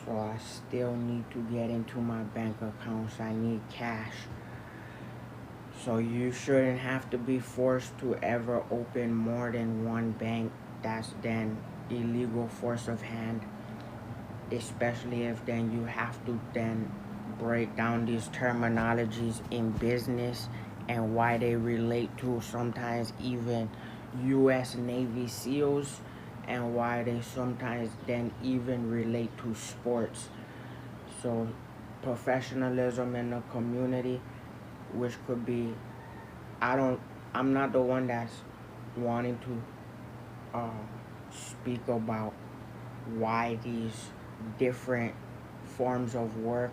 So I still need to get into my bank accounts. I need cash. So you shouldn't have to be forced to ever open more than one bank. That's then illegal force of hand, especially if then you have to then break down these terminologies in business and why they relate to sometimes even US Navy SEALs, and why they sometimes then even relate to sports. So professionalism in the community, which could be, I don't I'm not the one that's wanting to speak about why these different forms of work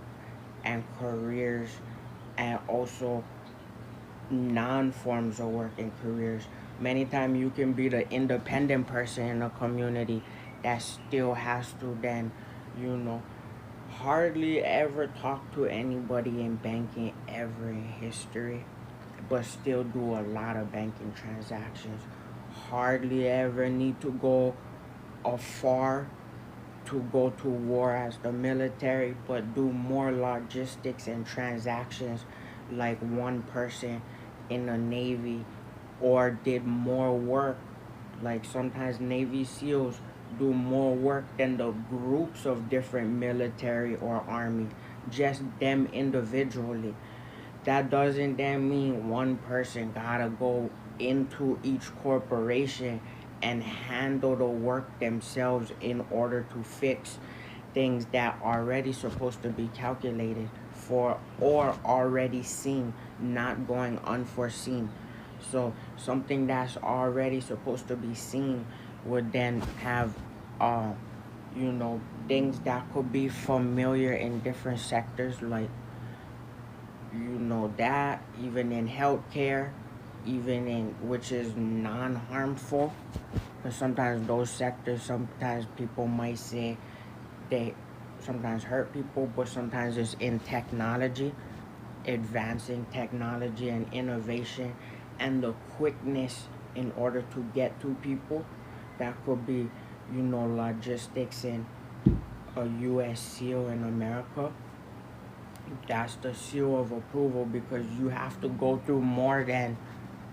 and careers, and also non-forms of work and careers. Many times you can be the independent person in a community that still has to then, you know, hardly ever talk to anybody in banking ever in history, but still do a lot of banking transactions. Hardly ever need to go afar to go to war as the military, but do more logistics and transactions like one person in the Navy, or did more work. Like sometimes Navy SEALs do more work than the groups of different military or army, just them individually. That doesn't then mean one person gotta go into each corporation and handle the work themselves in order to fix things that are already supposed to be calculated for or already seen, not going unforeseen. So something that's already supposed to be seen would then have uh things that could be familiar in different sectors, like that even in healthcare, even in which is non-harmful. Because sometimes those sectors, sometimes people might say they sometimes hurt people, but sometimes it's in technology, advancing technology and innovation, and the quickness in order to get to people. That could be, logistics in a US SEAL in America. That's the seal of approval, because you have to go through more than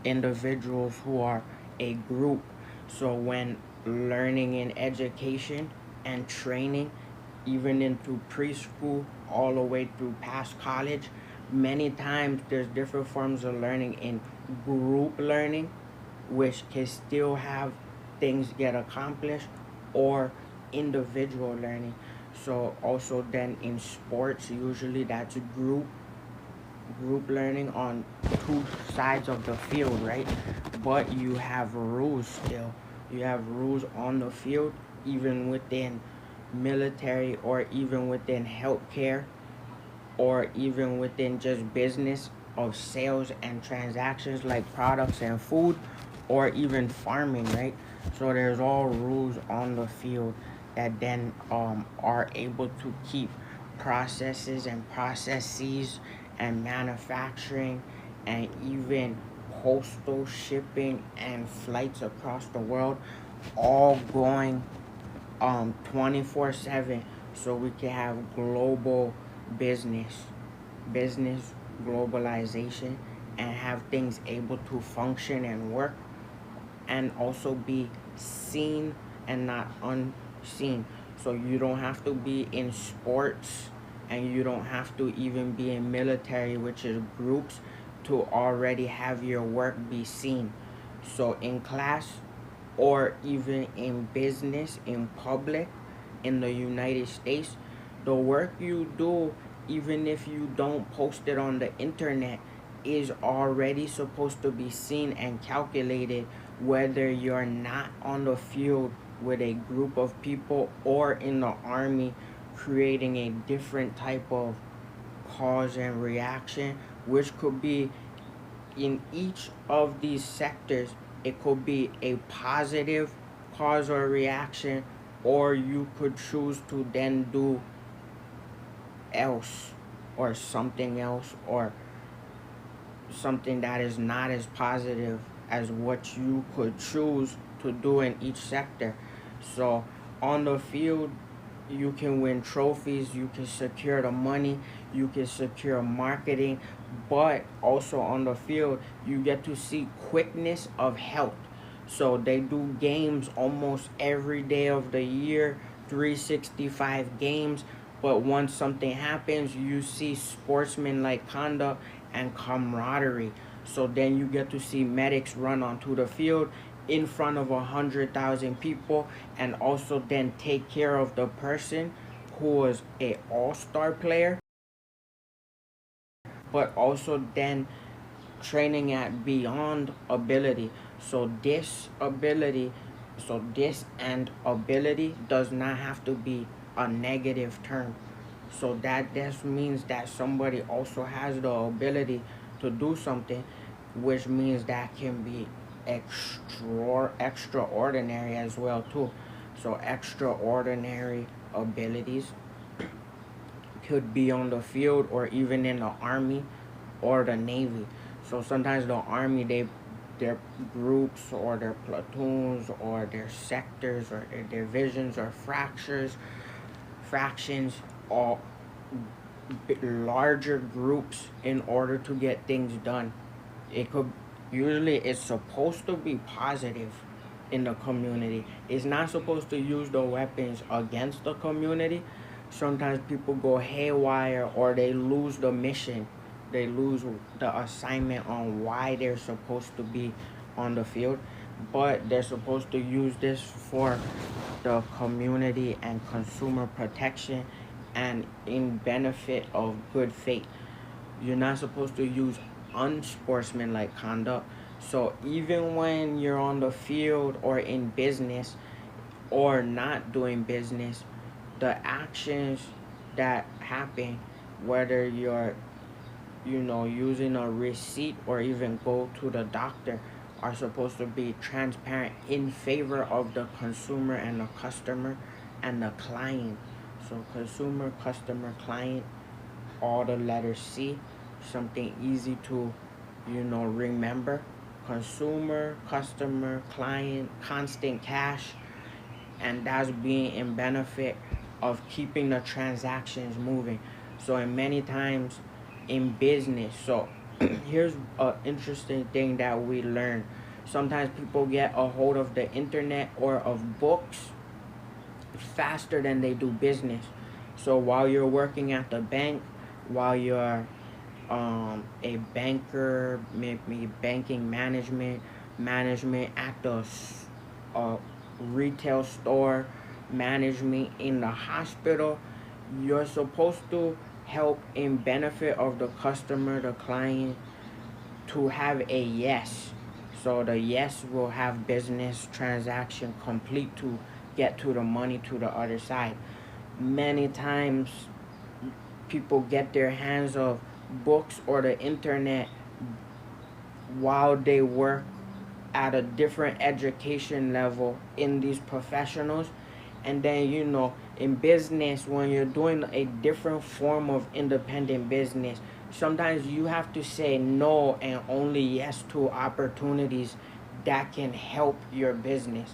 individuals who are a group. So when learning in education and training, even into preschool all the way through past college, many times there's different forms of learning in group learning, which can still have things get accomplished, or individual learning. So also then in sports, usually that's group learning on two sides of the field, right? But you have rules still. You have rules on the field, even within military, or even within healthcare, or even within just business of sales and transactions like products and food, or even farming, right? So there's all rules on the field that then are able to keep processes and manufacturing, and even postal shipping and flights across the world all going 24/7, so we can have global business business globalization, and have things able to function and work, and also be seen and not unseen. So you don't have to be in sports, and you don't have to even be in military, which is groups, to already have your work be seen. So in class, or even in business, in public, in the United States, the work you do, even if you don't post it on the internet, is already supposed to be seen and calculated, whether you're not on the field with a group of people, or in the army creating a different type of cause and reaction, which could be in each of these sectors. It could be a positive cause or reaction, or you could choose to then do else, or something else, or something that is not as positive as what you could choose to do in each sector. So on the field, you can win trophies, you can secure the money, you can secure marketing, but also on the field, you get to see quickness of health. So they do games almost every day of the year, 365 games. But once something happens, you see sportsmanlike conduct and camaraderie. So then you get to see medics run onto the field in front of 100,000 people, and also then take care of the person who was a all-star player, but also then training at beyond ability. So this and ability does not have to be a negative term. So that just means that somebody also has the ability to do something, which means that can be extraordinary as well too. So extraordinary abilities could be on the field or even in the army or the navy. So sometimes the army, their groups or their platoons or their sectors or their divisions or fractions, or larger groups in order to get things done. It could usually it's supposed to be positive in the community. It's not supposed to use the weapons against the community. Sometimes people go haywire or they lose the mission. They lose the assignment on why they're supposed to be on the field. But they're supposed to use this for the community and consumer protection and in benefit of good faith. You're not supposed to use unsportsmanlike conduct. So even when you're on the field or in business or not doing business, the actions that happen, whether you're using a receipt or even go to the doctor, are supposed to be transparent in favor of the consumer and the customer and the client. So consumer, customer, client, all the letters C, something easy to remember. Consumer, customer, client, constant cash, and that's being in benefit of keeping the transactions moving. So in many times in business, so here's an interesting thing that we learn. Sometimes people get a hold of the internet or of books faster than they do business. So while you're working at the bank, while you're a banker, maybe banking management at the retail store, management in the hospital, you're supposed to help in benefit of the customer, the client, to have a yes. So the yes will have business transaction complete to get to the money to the other side. Many times people get their hands of books or the internet while they work at a different education level in these professionals. And then in business, when you're doing a different form of independent business, sometimes you have to say no and only yes to opportunities that can help your business.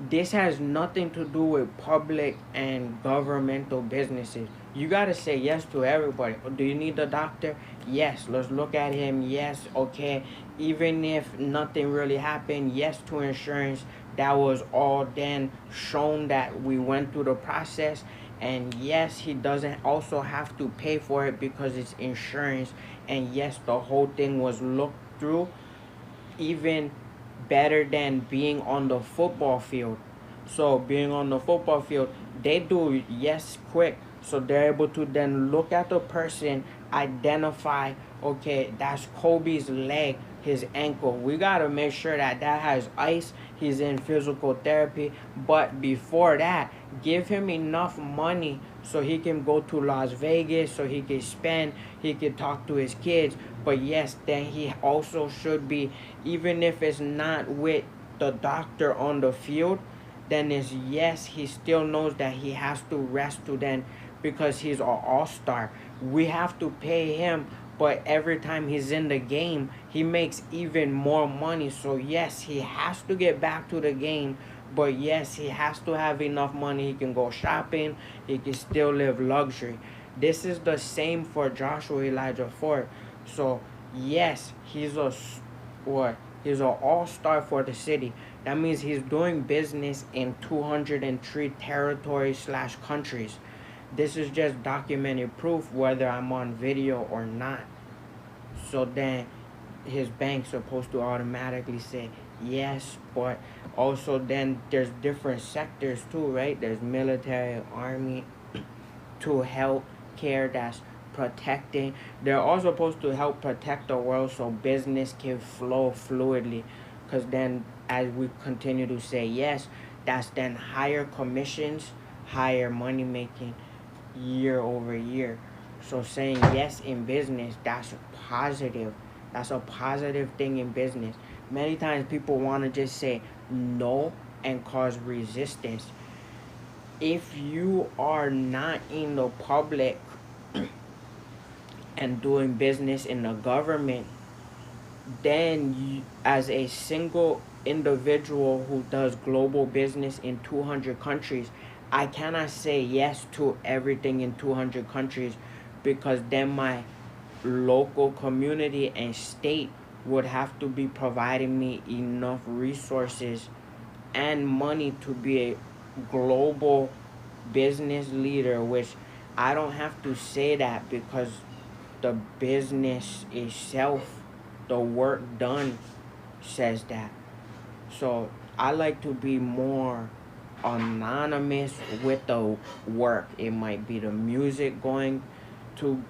This has nothing to do with public and governmental businesses. You got to say yes to everybody. Do you need the doctor? Yes, let's look at him. Yes, okay. Even if nothing really happened, yes to insurance. That was all then shown that we went through the process. And yes, he doesn't also have to pay for it because it's insurance. And yes, the whole thing was looked through. Even better than being on the football field. So being on the football field, they do yes quick. So they're able to then look at the person, identify, okay, that's Kobe's leg, his ankle. We gotta make sure that has ice. He's in physical therapy. But before that, give him enough money so he can go to Las Vegas, so he can spend, he can talk to his kids. But yes, then he also should be, even if it's not with the doctor on the field, then it's yes, he still knows that he has to rest to then, because he's an all-star. We have to pay him, but every time he's in the game, he makes even more money. So yes, he has to get back to the game, but yes, he has to have enough money. He can go shopping, he can still live luxury. This is the same for Joshua Elijah Ford. So yes, what he's an all-star for the city. That means he's doing business in 203 territories slash countries. This is just documented proof whether I'm on video or not. So then his bank's supposed to automatically say yes, but also then there's different sectors too, right? There's military, army, to help care that's protecting. They're all supposed to help protect the world so business can flow fluidly. Because then, as we continue to say yes, that's then higher commissions, higher money making year over year. So saying yes in business, that's positive. That's a positive thing in business. Many times people want to just say no and cause resistance. If you are not in the public and doing business in the government, then you, as a single individual who does global business in 200 countries, I cannot say yes to everything in 200 countries, because then my local community and state would have to be providing me enough resources and money to be a global business leader, which I don't have to say that, because the business itself, the work done, says that. So I like to be more anonymous with the work. It might be the music going to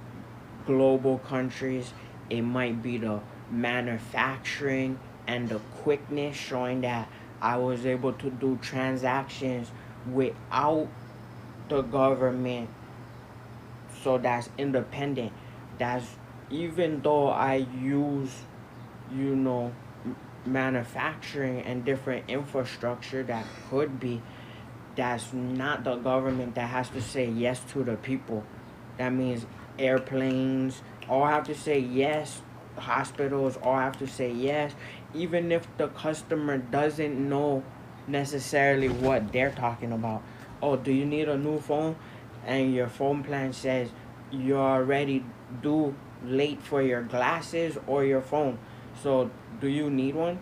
global countries, it might be the manufacturing and the quickness, showing that I was able to do transactions without the government. So that's independent. That's even though I use, you know, manufacturing and different infrastructure that could be, that's not the government that has to say yes to the people. That means airplanes all have to say yes, hospitals all have to say yes, even if the customer doesn't know necessarily what they're talking about. Oh, do you need a new phone? And your phone plan says you're already due late for your glasses or your phone. So, do you need one?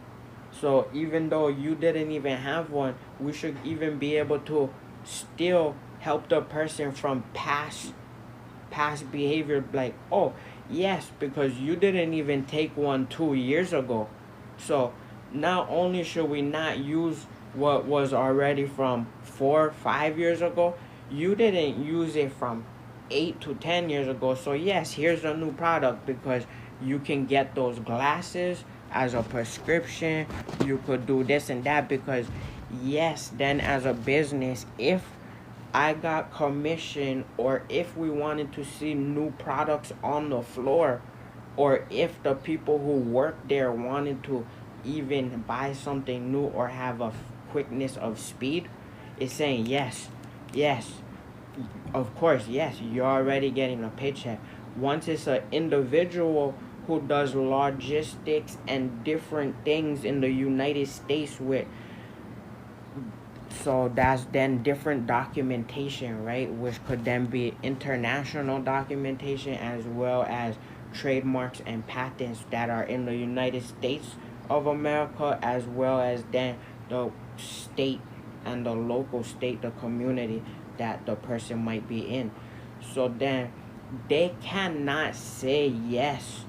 So, even though you didn't even have one, we should even be able to still help the person from past behavior, like, oh yes, because you didn't even take one 2 years ago. So not only should we not use what was already from 4 5 years ago, you didn't use it from 8 to 10 years ago. So yes, here's a new product, because you can get those glasses as a prescription, you could do this and that. Because yes, then as a business, if I got commission, or if we wanted to see new products on the floor, or if the people who work there wanted to even buy something new or have a quickness of speed, it's saying yes, yes, of course, yes, you're already getting a paycheck. Once it's an individual who does logistics and different things in the United States with, so that's then different documentation, right? Which could then be international documentation, as well as trademarks and patents that are in the United States of America, as well as then the state and the local state, the community that the person might be in. So then they cannot say yes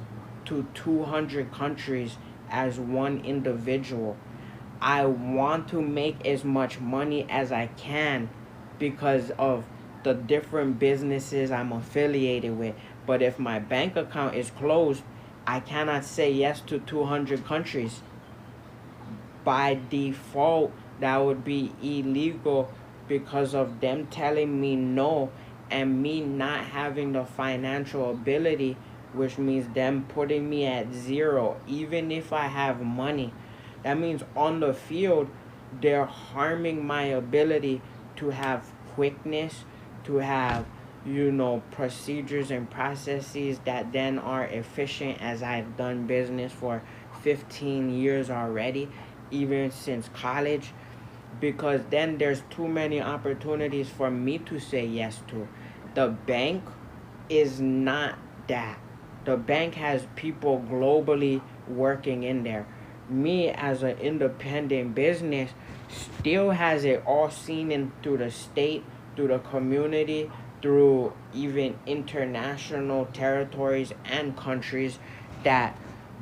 to 200 countries as one individual. I want to make as much money as I can because of the different businesses I'm affiliated with. But if my bank account is closed, I cannot say yes to 200 countries. By default, that would be illegal, because of them telling me no and me not having the financial ability, which means them putting me at zero even if I have money. That means on the field, they're harming my ability to have quickness, to have procedures and processes that then are efficient, as I've done business for 15 years already, even since college, because then there's too many opportunities for me to say yes to. The bank is not that. The bank has people globally working in there. Me as an independent business still has it all seen in through the state, through the community, through even international territories and countries, that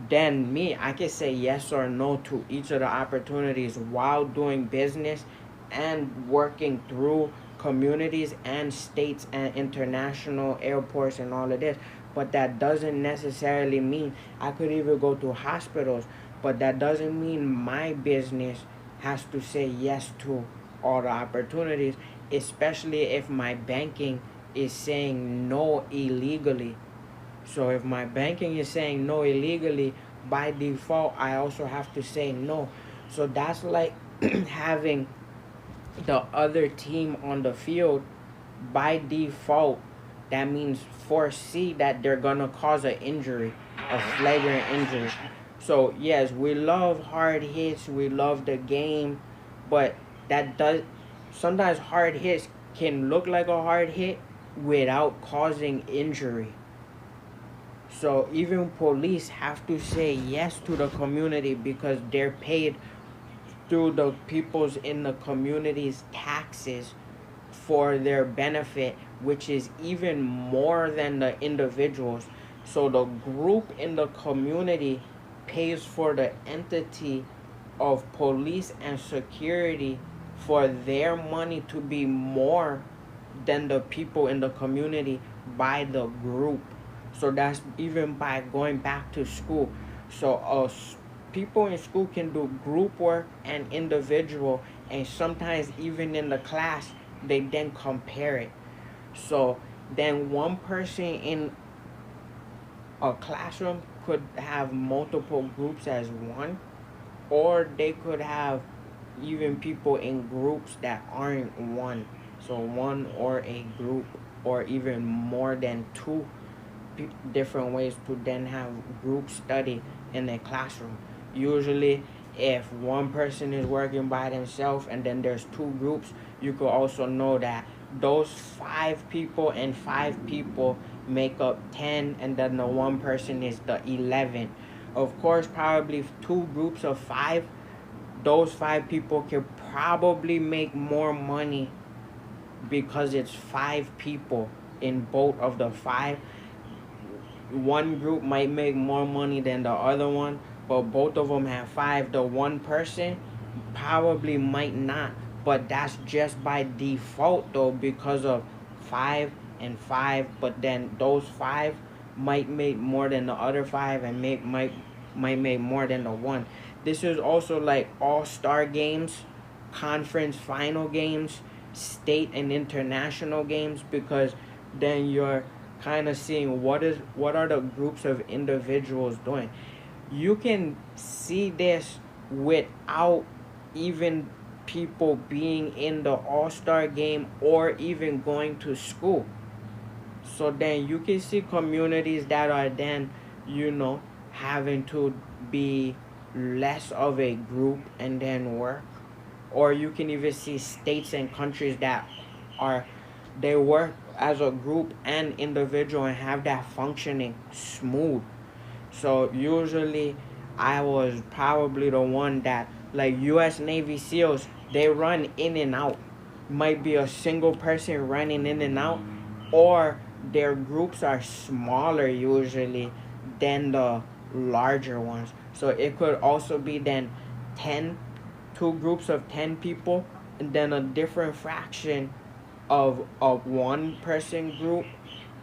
then me, I can say yes or no to each of the opportunities while doing business and working through communities and states and international airports and all of this. But that doesn't necessarily mean I could even go to hospitals, but that doesn't mean my business has to say yes to all the opportunities, especially if my banking is saying no illegally. So if my banking is saying no illegally, by default, I also have to say no. So that's like having the other team on the field by default. That means foresee that they're gonna cause an injury, a flagrant injury. So yes, we love hard hits, we love the game, but that does sometimes hard hits can look like a hard hit without causing injury. So even police have to say yes to the community because they're paid through the people's in the community's taxes for their benefit, which is even more than the individuals. So the group in the community pays for the entity of police and security for their money to be more than the people in the community by the group. So that's even by going back to school. So people in school can do group work and individual, and sometimes even in the class they then compare it. So then one person in a classroom could have multiple groups as one, or they could have even people in groups that aren't one. So one or a group, or even more than two different ways to then have group study in a classroom. Usually, if one person is working by themselves and then there's two groups, you could also know that those five people and five people make up 10, and then the one person is the 11. Of course, probably two groups of five, those five people could probably make more money because it's five people in both of the five. One group might make more money than the other one, but both of them have five. The one person probably might not, but that's just by default though, because of five and five. But then those five might make more than the other five, and might make more than the one. This is also like all-star games, conference final games, state and international games, because then you're kind of seeing what are the groups of individuals doing. You can see this without even people being in the all-star game or even going to school. So then you can see communities that are then, having to be less of a group and then work. Or you can even see states and countries that are, they work as a group and individual and have that functioning smooth. So usually I was probably the one that, like US Navy SEALs, they run in and out. Might be a single person running in and out, or their groups are smaller usually than the larger ones. So it could also be then 10, two groups of 10 people, and then a different fraction of a one person group,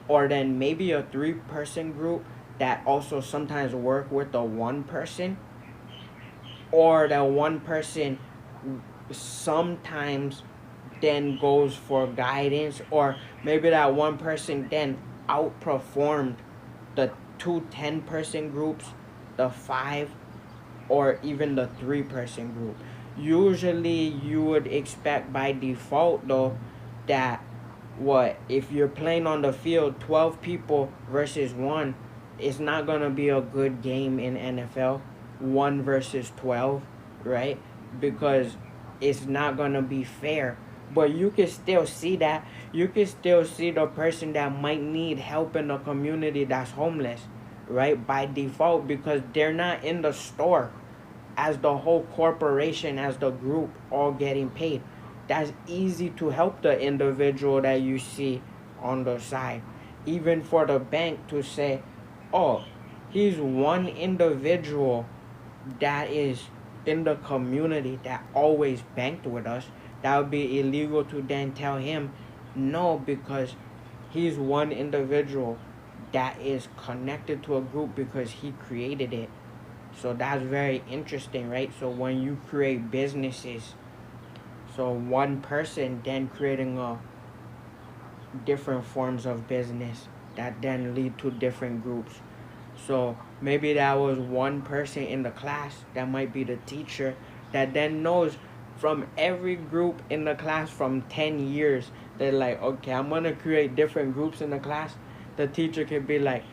or then maybe a three-person group that also sometimes work with the one person, or that one person sometimes then goes for guidance, or maybe that one person then outperformed the two 10-person groups, the five, or even the three-person group. Usually you would expect by default though that what if you're playing on the field 12 people versus one, it's not going to be a good game in NFL, 1 versus 12, right? Because it's not going to be fair. But you can still see that. You can still see the person that might need help in the community that's homeless, right? By default, because they're not in the store as the whole corporation, as the group, all getting paid. That's easy to help the individual that you see on the side. Even for the bank to say, oh, he's one individual that is in the community that always banked with us. That would be illegal to then tell him no, because he's one individual that is connected to a group because he created it. So that's very interesting, right? So when you create businesses, so one person then creating a different forms of business that then lead to different groups. So maybe that was one person in the class that might be the teacher that then knows from every group in the class from 10 years. They're like, okay, I'm going to create different groups in the class. The teacher could be like,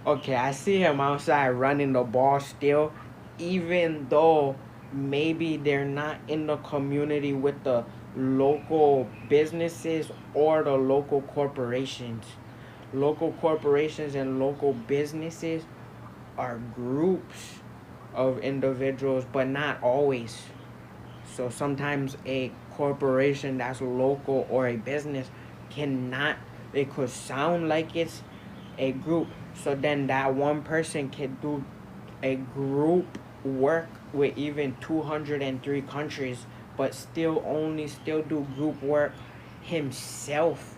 okay, I see him outside running the ball still, even though maybe they're not in the community with the local businesses or the local corporations. Local corporations and local businesses are groups of individuals, but not always. So sometimes a corporation that's local or a business cannot, it could sound like it's a group. So then that one person can do a group work with even 203 countries, but still do group work himself,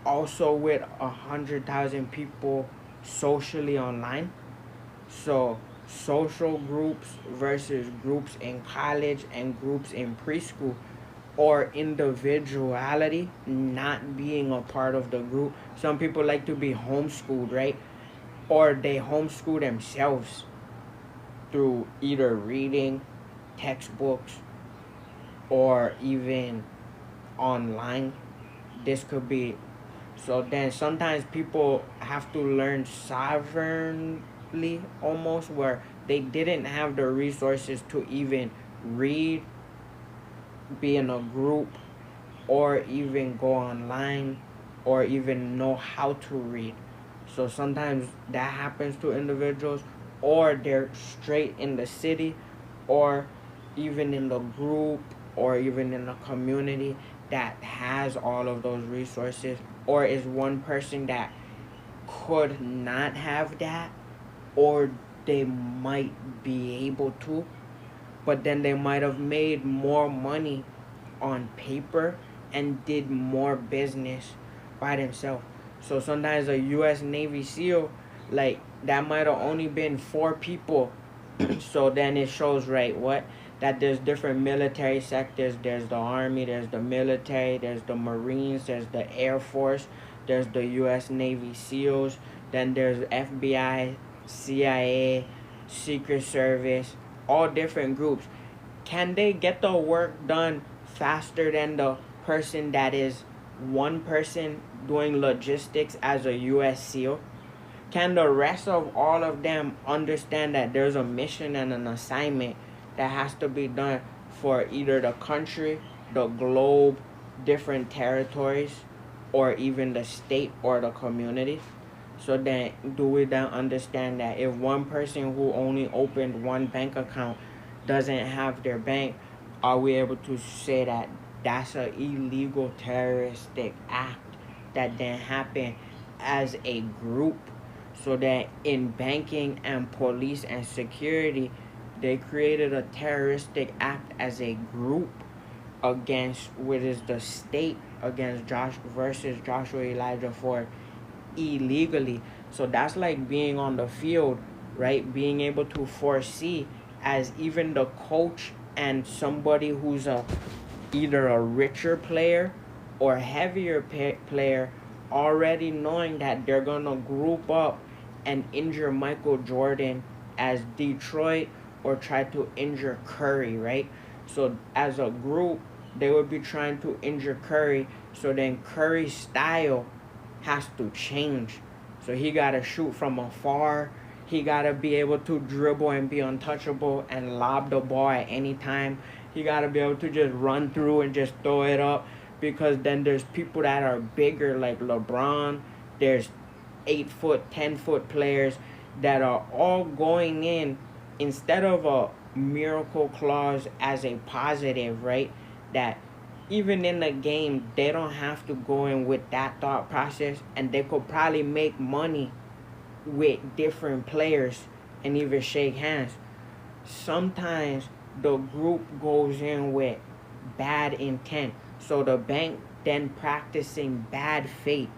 also with 100,000 people socially online. So social groups versus groups in college and groups in preschool, or individuality not being a part of the group. Some people like to be homeschooled, right? Or they homeschool themselves through either reading textbooks or even online. This could be, so then sometimes people have to learn sovereignly, almost, where they didn't have the resources to even read, be in a group, or even go online, or even know how to read. So sometimes that happens to individuals, or they're straight in the city, or even in the group, or even in the community that has all of those resources, or is one person that could not have that, or they might be able to, but then they might have made more money on paper and did more business by themselves. So sometimes a U.S. Navy SEAL, like, that might have only been 4 people. So then it shows, right, what? That there's different military sectors. There's the Army, there's the military, there's the Marines, there's the Air Force, there's the U.S. Navy SEALs, then there's FBI, CIA, Secret Service, all different groups. Can they get the work done faster than the person that is one person doing logistics as a U.S. SEAL? Can the rest of all of them understand that there's a mission and an assignment that has to be done for either the country, the globe, different territories, or even the state or the community? So then, do we then understand that if one person who only opened one bank account doesn't have their bank, are we able to say that that's an illegal terroristic act that then happened as a group? So that in banking and police and security, they created a terroristic act as a group against, what is the state, against Joshua Elijah Ford illegally. So that's like being on the field, right? Being able to foresee, as even the coach and somebody who's either a richer player or heavier player, already knowing that they're gonna group up and injure Michael Jordan as Detroit, or try to injure Curry, right? So as a group, they would be trying to injure Curry. So then Curry's style has to change. So he gotta shoot from afar. He gotta be able to dribble and be untouchable and lob the ball at any time. He gotta be able to just run through and just throw it up, because then there's people that are bigger like LeBron. There's 8 foot, 10 foot players that are all going in instead of a miracle clause as a positive, right? That even in the game, they don't have to go in with that thought process, and they could probably make money with different players and even shake hands. Sometimes the group goes in with bad intent, so the bank then practicing bad faith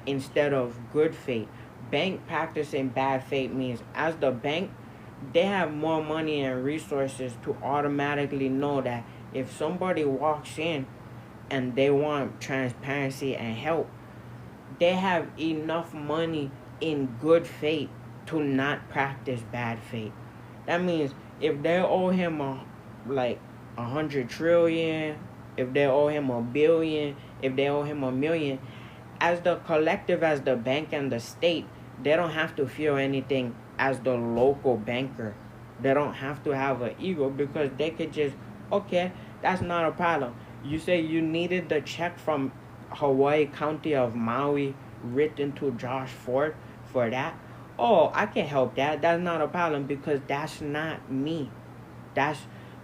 instead of good faith. Bank practicing bad faith means, as the bank, they have more money and resources to automatically know that if somebody walks in and they want transparency and help, they have enough money in good faith to not practice bad faith. That means if they owe him like 100 trillion, if they owe him 1 billion, if they owe him 1 million, as the collective, as the bank and the state, they don't have to feel anything as the local banker. They don't have to have an ego, because they could just, okay, that's not a problem. You say you needed the check from Hawaii County of Maui written to Josh Ford for that. Oh, I can help that. That's not a problem, because that's not me. That's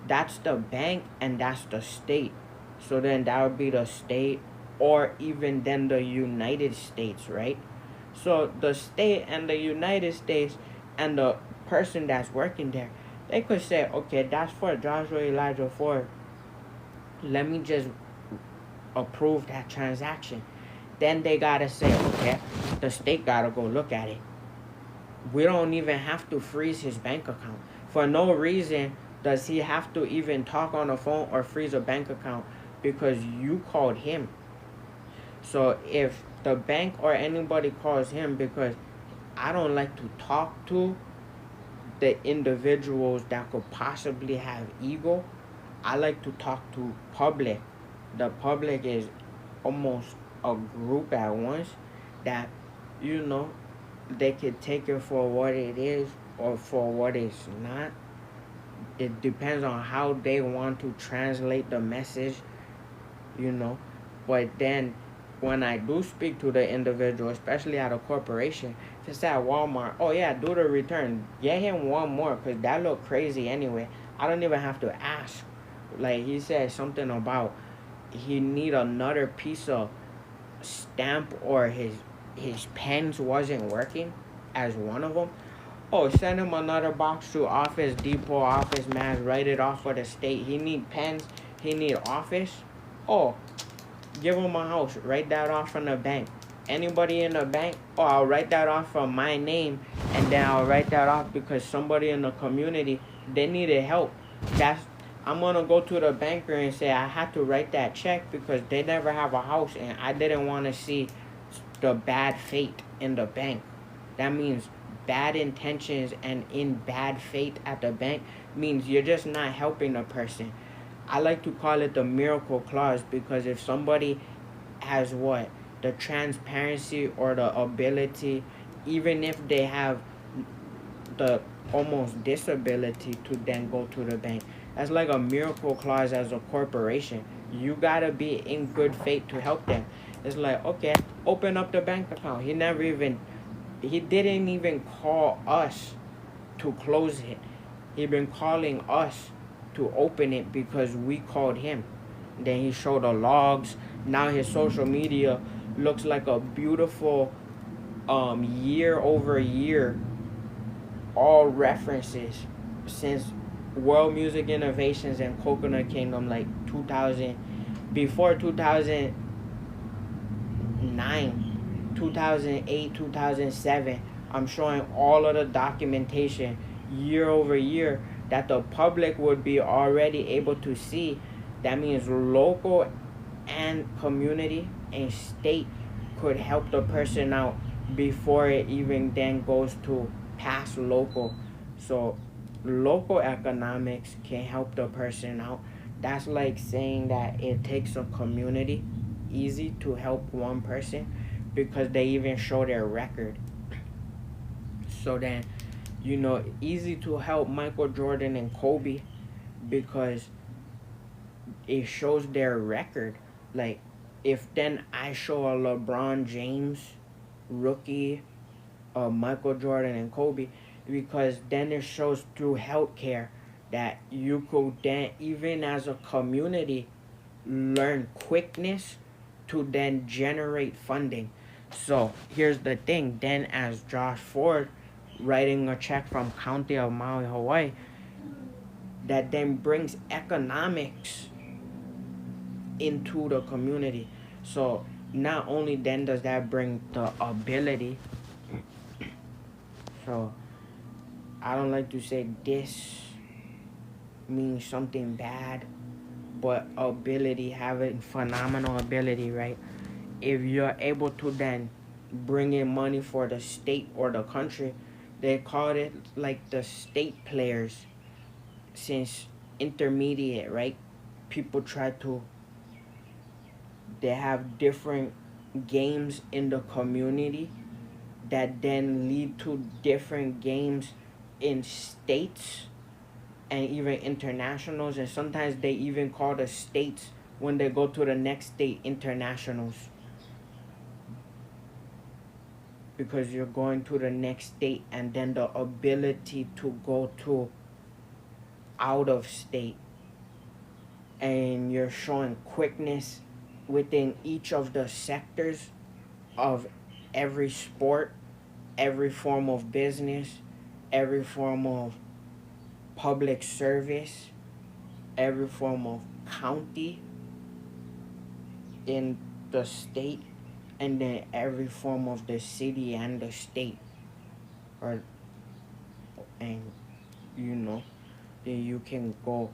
that's the bank and that's the state. So then that would be the state, or even then the United States, right? So the state and the United States and the person that's working there, they could say, okay, that's for Joshua Elijah Ford. Let me just approve that transaction. Then they gotta say, okay, the state gotta go look at it. We don't even have to freeze his bank account. For no reason does he have to even talk on the phone or freeze a bank account, because you called him. So if the bank or anybody calls him, because I don't like to talk to the individuals that could possibly have ego. I like to talk to public. The public is almost a group at once that, you know, they could take it for what it is or for what it's not. It depends on how they want to translate the message, you know. But then when I do speak to the individual, especially at a corporation, if it's at Walmart, oh yeah, do the return. Get him one more, because that look crazy anyway. I don't even have to ask. Like, he said something about he need another piece of stamp, or his pens wasn't working as one of them. Oh, send him another box to Office Depot, Office Max, write it off for the state. He need pens, he need office. Oh, give him a house, write that off from the bank. Anybody in the bank, oh, I'll write that off from my name, and then I'll write that off because somebody in the community, they needed help. I'm gonna go to the banker and say I had to write that check because they never have a house, and I didn't want to see the bad fate in the bank. That means bad intentions, and in bad faith at the bank means you're just not helping a person. I like to call it the miracle clause, because if somebody has the transparency or the ability, even if they have the almost disability to then go to the bank, that's like a miracle clause as a corporation. You gotta be in good faith to help them. It's like, okay, open up the bank account. He didn't even call us to close it. He been calling us to open it because we called him. Then he showed the logs. Now his social media looks like a beautiful year over year, all references since World Music Innovations and Coconut Kingdom, like 2000, before 2009, 2008, 2007. I'm showing all of the documentation year over year that the public would be already able to see. That means local and community and state could help the person out before it even then goes to past local. So local economics can help the person out That's like saying that it takes a community easy to help one person because they even show their record. So then, easy to help Michael Jordan and Kobe because it shows their record. Like, if then I show a LeBron James rookie, Michael Jordan and Kobe, because then it shows through healthcare that you could then, even as a community, learn quickness to then generate funding. So here's the thing. Then as Josh Ford writing a check from County of Maui, Hawaii, that then brings economics into the community. So not only then does that bring the ability. So I don't like to say this means something bad, but ability, having phenomenal ability, right? If you're able to then bring in money for the state or the country, they call it like the state players since intermediate, right? People try to, they have different games in the community that then lead to different games in states and even internationals, and sometimes they even call the states when they go to the next state internationals because you're going to the next state, and then the ability to go to out of state, and you're showing quickness within each of the sectors of every sport, every form of business, every form of public service, every form of county in the state, and then every form of the city and the state. Or and then you can go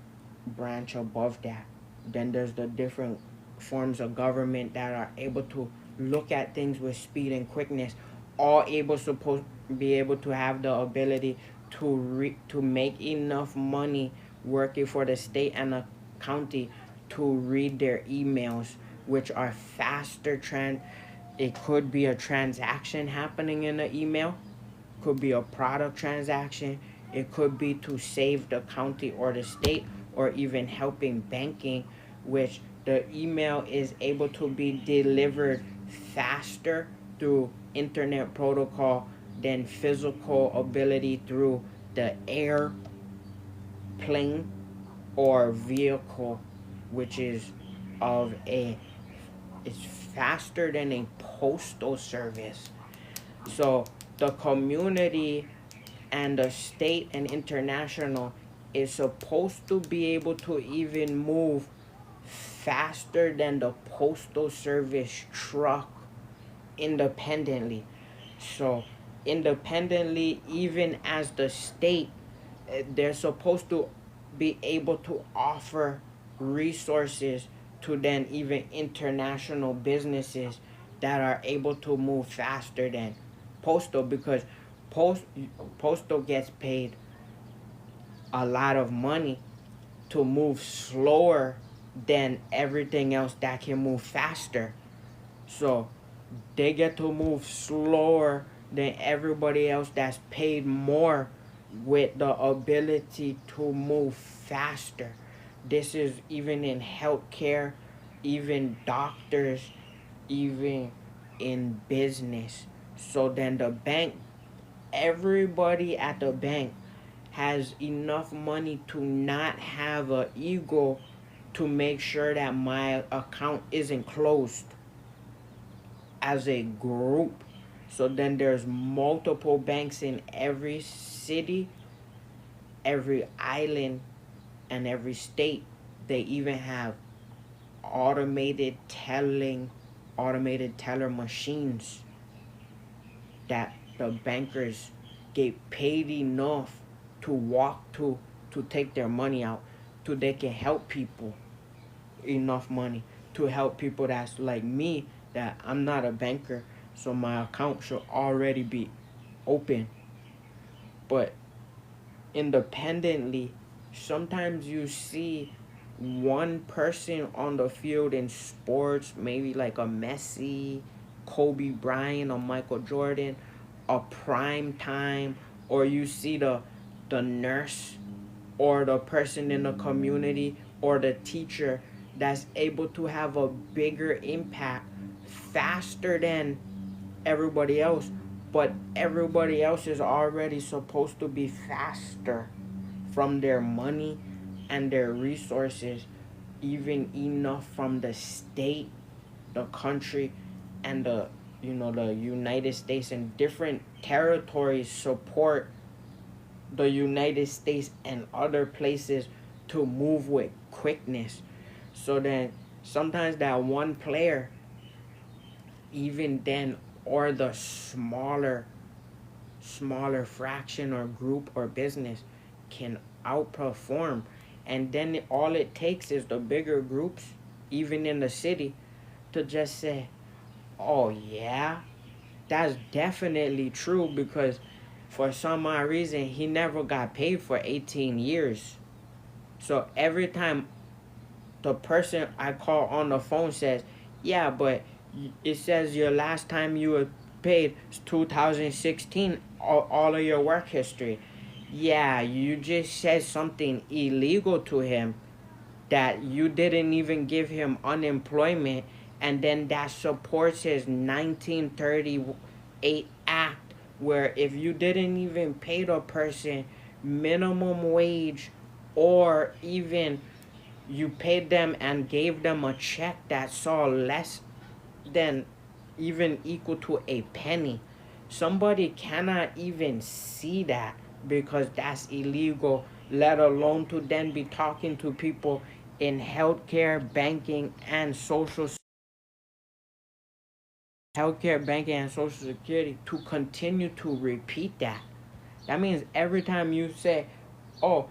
branch above that. Then there's the different forms of government that are able to look at things with speed and quickness, all able supposed be able to have the ability to make enough money working for the state and the county to read their emails, which are faster. It could be a transaction happening in the email, could be a product transaction, it could be to save the county or the state, or even helping banking, which the email is able to be delivered faster through internet protocol than physical ability through the air, plane, or vehicle, which is of a it's faster than a postal service. So the community and the state and international is supposed to be able to even move faster than the postal service truck independently. So independently, even as the state, they're supposed to be able to offer resources to then even international businesses that are able to move faster than postal, because post postal gets paid a lot of money to move slower than everything else that can move faster. So they get to move slower than everybody else that's paid more with the ability to move faster. This is even in healthcare, even doctors, even in business. So then the bank, everybody at the bank has enough money to not have an ego to make sure that my account isn't closed as a group. So then there's multiple banks in every city, every island, and every state. They even have automated telling, automated teller machines that the bankers get paid enough to walk to take their money out, to they can help people enough money to help people that's like me, that I'm not a banker, so my account should already be open. But independently, sometimes you see one person on the field in sports, maybe like a Messi, Kobe Bryant, or Michael Jordan, a prime time, or you see the nurse or the person in the community or the teacher that's able to have a bigger impact faster than everybody else, but everybody else is already supposed to be faster from their money and their resources, even enough from the state, the country, and the United States and different territories support the United States and other places to move with quickness. So then sometimes that one player, even then, or the smaller fraction or group or business can outperform. And then all it takes is the bigger groups, even in the city, to just say, oh yeah, that's definitely true, because for some odd reason he never got paid for 18 years. So every time the person I call on the phone says, yeah, but it says your last time you were paid is 2016, all of your work history. Yeah, you just said something illegal to him, that you didn't even give him unemployment, and then that supports his 1938 act, where if you didn't even pay the person minimum wage, or even you paid them and gave them a check that saw less than even equal to a penny, somebody cannot even see that, because that's illegal, let alone to then be talking to people in healthcare, banking, and social security to continue to repeat that. That means every time you say, oh,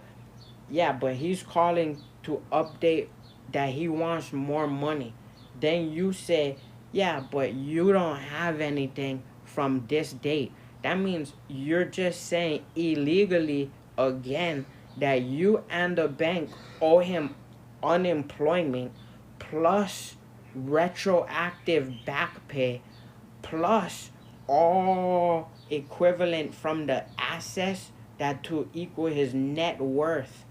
yeah, but he's calling to update that he wants more money, then you say, yeah, but you don't have anything from this date. That means you're just saying illegally again that you and the bank owe him unemployment plus retroactive back pay plus all equivalent from the assets that to equal his net worth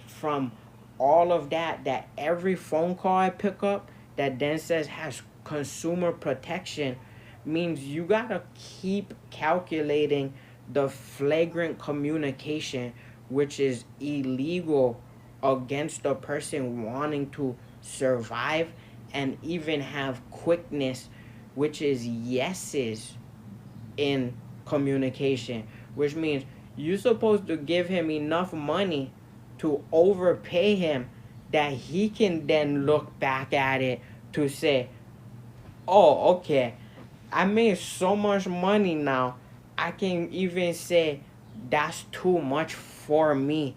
from all of that every phone call I pick up that then says has consumer protection, means you gotta keep calculating the flagrant communication, which is illegal against the person wanting to survive and even have quickness, which is yeses in communication, which means you're supposed to give him enough money to overpay him that he can then look back at it to say, oh, okay, I made so much money now, I can even say that's too much for me.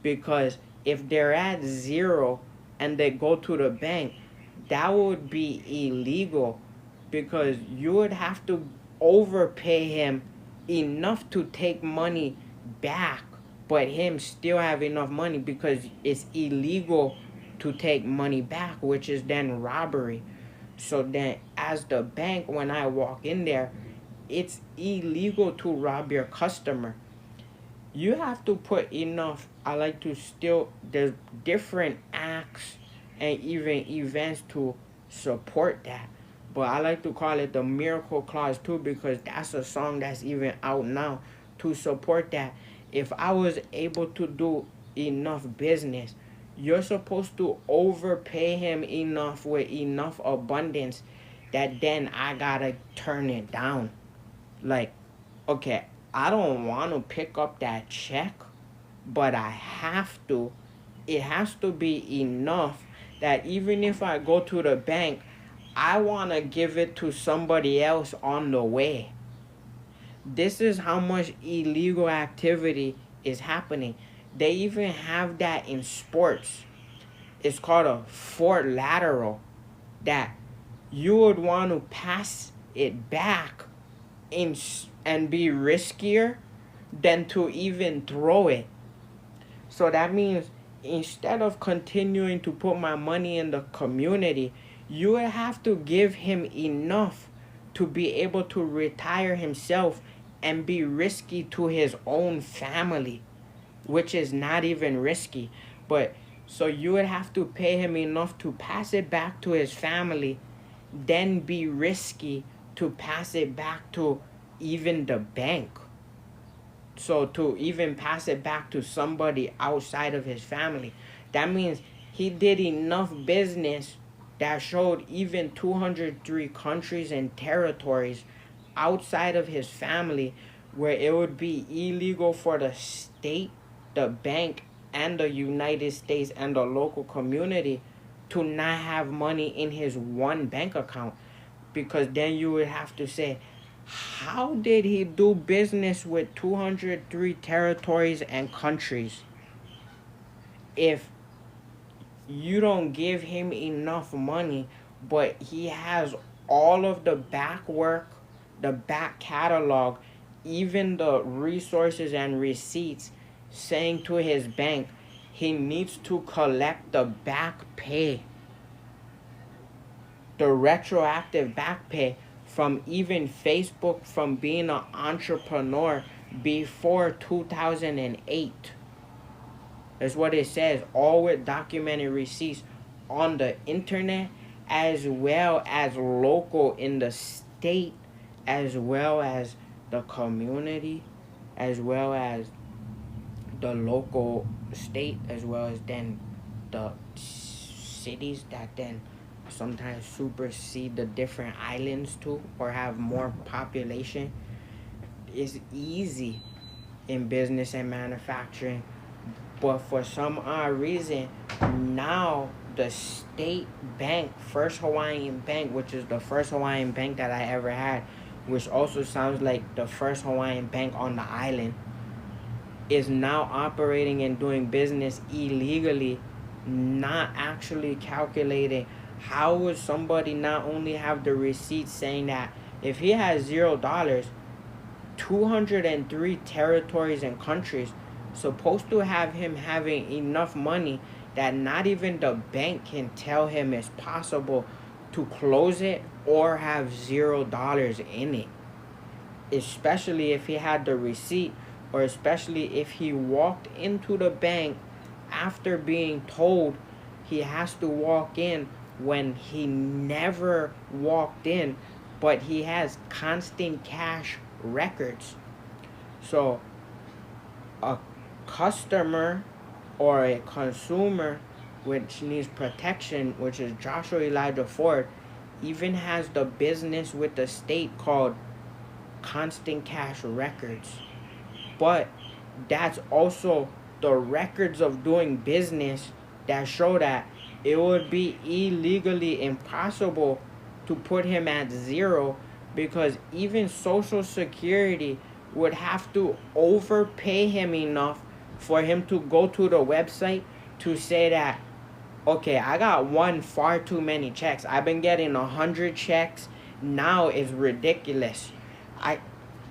Because if they're at zero and they go to the bank, that would be illegal, because you would have to overpay him enough to take money back, but him still have enough money, because it's illegal to take money back, which is then robbery. So then as the bank, when I walk in there, it's illegal to rob your customer. You have to put enough. I like to still, there's different acts and even events to support that, but I like to call it the miracle clause too, because that's a song that's even out now to support that. If I was able to do enough business, you're supposed to overpay him enough with enough abundance that then I gotta turn it down. Like, okay, I don't want to pick up that check, but I have to. It has to be enough that even if I go to the bank, I want to give it to somebody else on the way. This is how much illegal activity is happening. They even have that in sports. It's called a fourth lateral, that you would want to pass it back in and be riskier than to even throw it. So that means instead of continuing to put my money in the community, you would have to give him enough to be able to retire himself and be risky to his own family, which is not even risky. But so you would have to pay him enough to pass it back to his family, then be risky to pass it back to even the bank. So to even pass it back to somebody outside of his family, that means he did enough business that showed even 203 countries and territories outside of his family where it would be illegal for the state, the bank, and the United States and the local community to not have money in his one bank account. Because then you would have to say, how did he do business with 203 territories and countries if you don't give him enough money, but he has all of the back work, the back catalog, even the resources and receipts saying to his bank he needs to collect the back pay, the retroactive back pay from even Facebook, from being an entrepreneur before 2008. That's what it says, all with documented receipts on the internet, as well as local in the state, as well as the community, as well as the local state, as well as then the cities that then sometimes supersede the different islands too, or have more population. It's easy in business and manufacturing, but for some odd reason now the state bank, First Hawaiian Bank, which is the first Hawaiian bank that I ever had, which also sounds like the first Hawaiian bank on the island, is now operating and doing business illegally, not actually calculating how would somebody not only have the receipt saying that if he has $0, 203 territories and countries supposed to have him having enough money that not even the bank can tell him it's possible to close it or have $0 in it. Especially if he had the receipt, or especially if he walked into the bank after being told he has to walk in when he never walked in, but he has constant cash records. So a customer or a consumer which needs protection, which is Joshua Elijah Ford, even has the business with the state called constant cash records. But that's also the records of doing business that show that it would be illegally impossible to put him at zero, because even Social Security would have to overpay him enough for him to go to the website to say that, okay, I got one far too many checks. I've been getting 100 checks. Now it's ridiculous.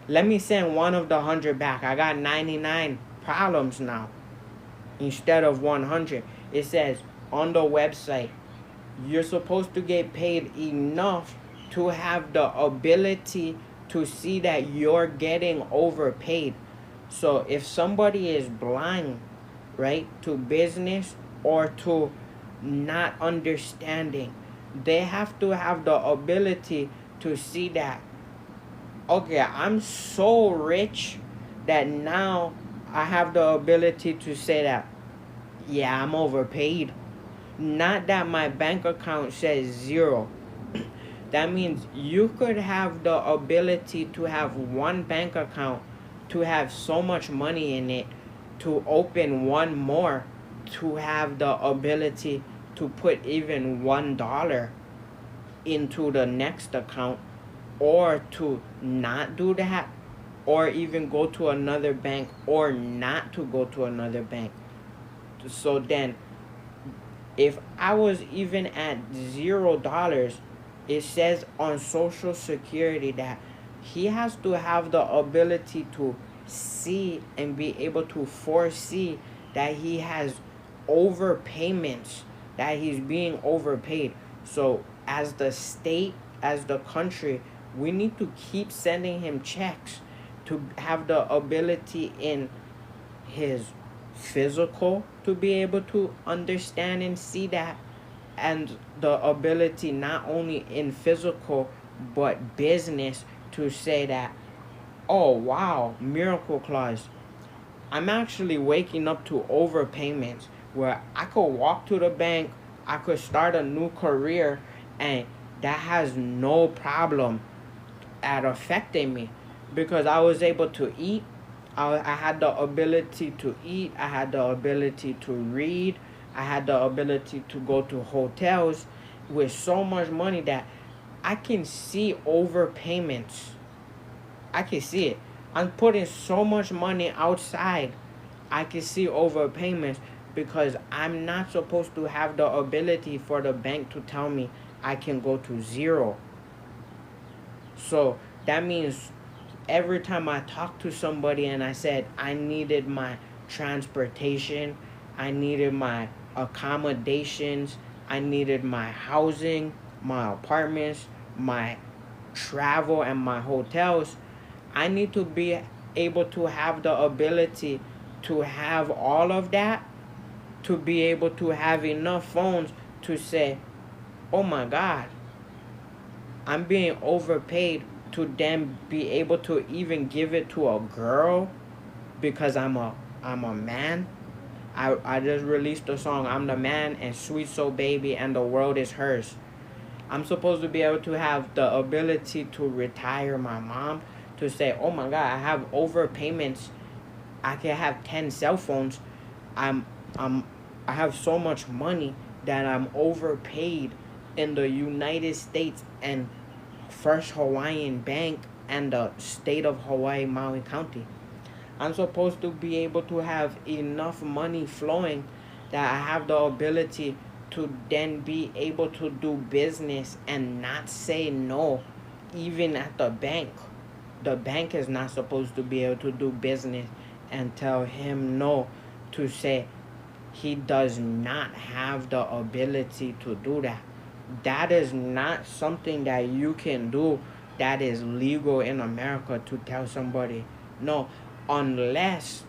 Let me send one of the 100 back. I got 99 problems now instead of 100. It says on the website, you're supposed to get paid enough to have the ability to see that you're getting overpaid. So if somebody is blind, right, to business or to not understanding, they have to have the ability to see that, okay, I'm so rich that now I have the ability to say that, yeah, I'm overpaid. Not that my bank account says zero. That means you could have the ability to have one bank account, to have so much money in it, to open one more, to have the ability to put even $1 into the next account, or to not do that, or even go to another bank, or not to go to another bank. So then if I was even at $0, it says on Social Security that he has to have the ability to see and be able to foresee that he has overpayments, that he's being overpaid. So as the state, as the country, we need to keep sending him checks to have the ability in his physical to be able to understand and see that, and the ability not only in physical but business to say that, oh wow, miracle clause, I'm actually waking up to overpayments where I could walk to the bank, I could start a new career, and that has no problem at affecting me because I was able to eat. I had the ability to eat. I had the ability to read. I had the ability to go to hotels with so much money that I can see overpayments. I can see it. I'm putting so much money outside. I can see overpayments because I'm not supposed to have the ability for the bank to tell me I can go to zero. So that means every time I talked to somebody and I said I needed my transportation, I needed my accommodations, I needed my housing, my apartments, my travel, and my hotels, I need to be able to have the ability to have all of that, to be able to have enough phones to say, oh my God, I'm being overpaid, to then be able to even give it to a girl because I'm a man. I just released the song I'm the Man and Sweet Soul Baby and the World is Hers. I'm supposed to be able to have the ability to retire my mom, to say, oh my God, I have overpayments. I can have 10 cell phones. I'm I'm I have so much money that I'm overpaid in the United States and First Hawaiian Bank and the state of Hawaii, Maui County. I'm supposed to be able to have enough money flowing that I have the ability to then be able to do business and not say no, even at the bank. The bank is not supposed to be able to do business and tell him no, to say he does not have the ability to do that. That is not something that you can do that is legal in America, to tell somebody no, unless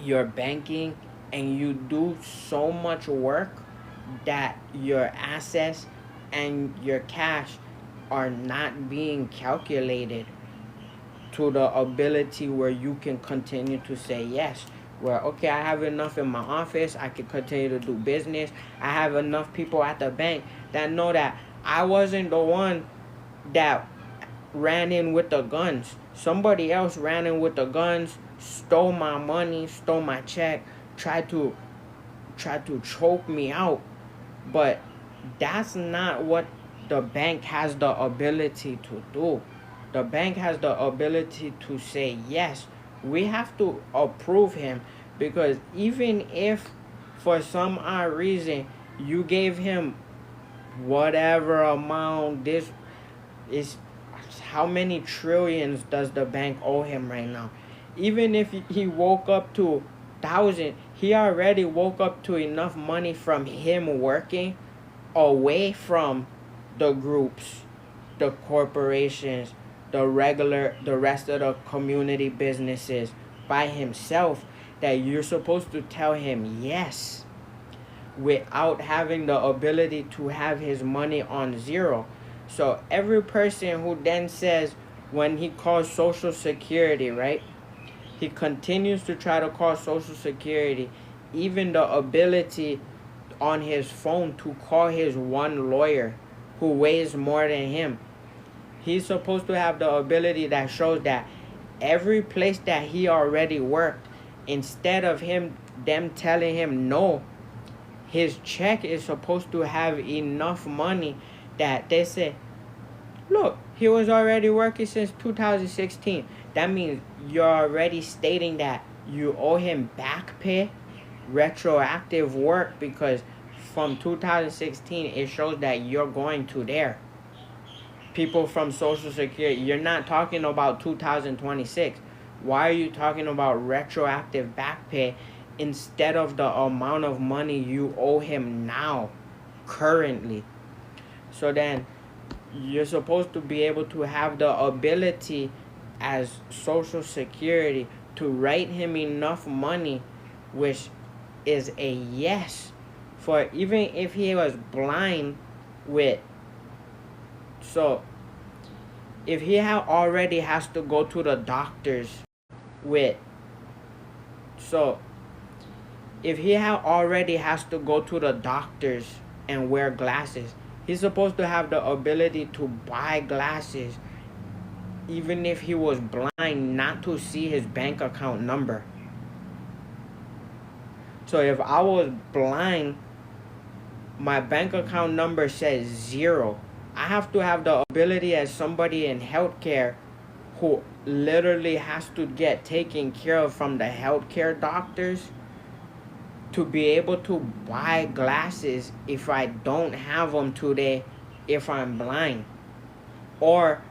you're banking and you do so much work that your assets and your cash are not being calculated to the ability where you can continue to say yes. Where, okay, I have enough in my office, I can continue to do business. I have enough people at the bank that know that I wasn't the one that ran in with the guns. Somebody else ran in with the guns, stole my money, stole my check, tried to choke me out. But that's not what the bank has the ability to do. The bank has the ability to say yes. We have to approve him, because even if for some odd reason you gave him whatever amount, this is, how many trillions does the bank owe him right now? Even if he woke up to 1,000, he already woke up to enough money from him working away from the groups, the corporations, the rest of the community businesses by himself, that you're supposed to tell him yes without having the ability to have his money on zero. So every person who then says, when he calls Social Security, right? He continues to try to call Social Security, even the ability on his phone to call his one lawyer who weighs more than him. He's supposed to have the ability that shows that every place that he already worked, instead of them telling him no, his check is supposed to have enough money that they say, look, he was already working since 2016. That means you're already stating that you owe him back pay, retroactive work, because from 2016 it shows that you're going to there. People from Social Security, you're not talking about 2026. Why are you talking about retroactive back pay instead of the amount of money you owe him now, currently. So then you're supposed to be able to have the ability as Social Security to write him enough money, which is a yes, for even if he was blind with, so if he already has to go to the doctors with, so if he already has to go to the doctors and wear glasses, he's supposed to have the ability to buy glasses even if he was blind, not to see his bank account number. So if I was blind, my bank account number says 0. I have to have the ability as somebody in healthcare who literally has to get taken care of from the healthcare doctors to be able to buy glasses if I don't have them today, if I'm blind. Or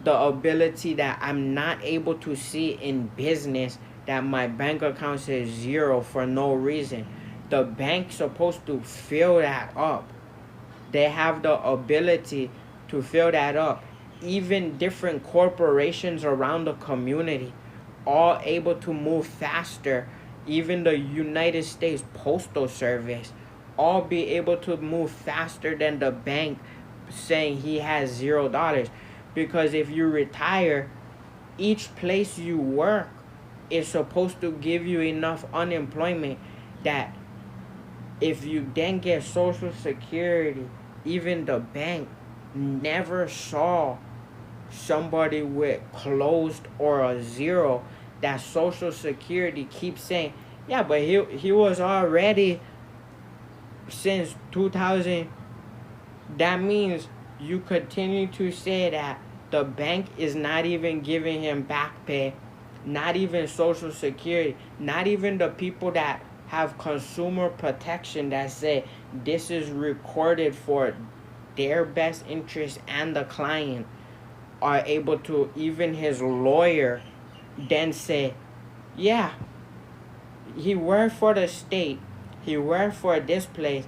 the ability that I'm not able to see in business, that my bank account says 0 for no reason. The bank's supposed to fill that up. They have the ability to fill that up. Even different corporations around the community, all able to move faster. Even the United States Postal Service, all be able to move faster than the bank saying he has $0. Because if you retire, each place you work is supposed to give you enough unemployment that if you then get Social Security, even the bank never saw somebody with closed or a 0, that Social Security keeps saying, yeah, but he was already since 2000. That means you continue to say that the bank is not even giving him back pay, not even Social Security, not even the people that have consumer protection that say this is recorded for their best interest and the client, are able to, even his lawyer then say, yeah, he worked for the state, he worked for this place.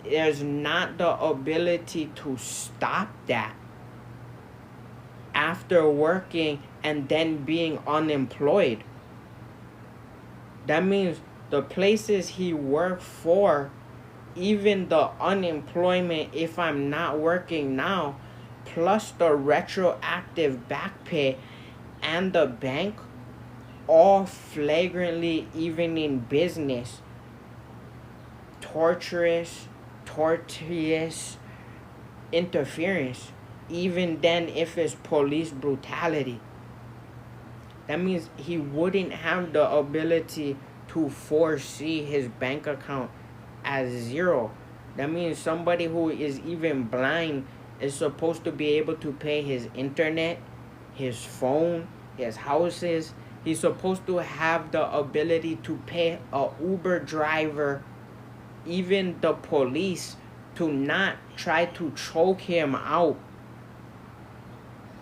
There's not the ability to stop that after working and then being unemployed. That means the places he worked for, even the unemployment if I'm not working now, plus the retroactive back pay and the bank, all flagrantly, even in business, tortious interference, even then if it's police brutality. That means he wouldn't have the ability to foresee his bank account as 0. That means somebody who is even blind is supposed to be able to pay his internet, his phone, his houses. He's supposed to have the ability to pay a Uber driver, even the police, to not try to choke him out.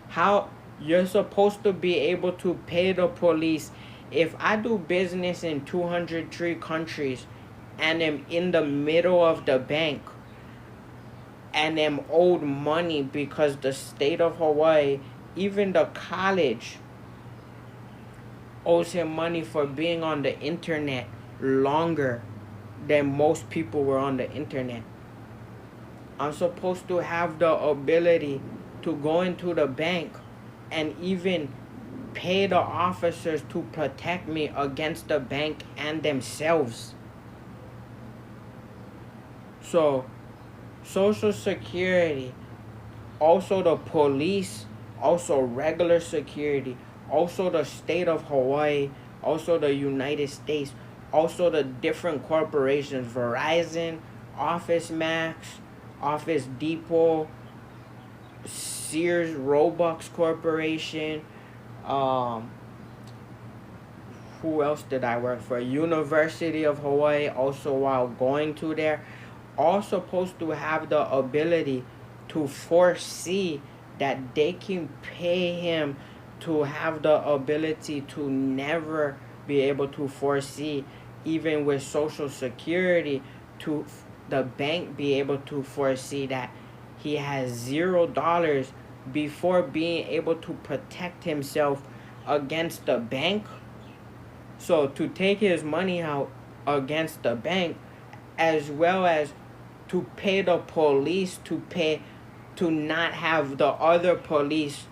How you're supposed to be able to pay the police if I do business in 203 countries and am in the middle of the bank and am owed money because the state of Hawaii, even the college, owes him money for being on the internet longer than most people were on the internet. I'm supposed to have the ability to go into the bank and even pay the officers to protect me against the bank and themselves. So, Social Security, also the police, also regular security, also the state of Hawaii, also the United States, also the different corporations, Verizon, Office Max, Office Depot, Sears Roebuck Corporation, who else did I work for? University of Hawaii, also while going to there, all supposed to have the ability to foresee that they can pay him, to have the ability to never be able to foresee even with Social Security, to the bank be able to foresee that he has $0 before being able to protect himself against the bank. So to take his money out against the bank, as well as to pay the police to not have the other police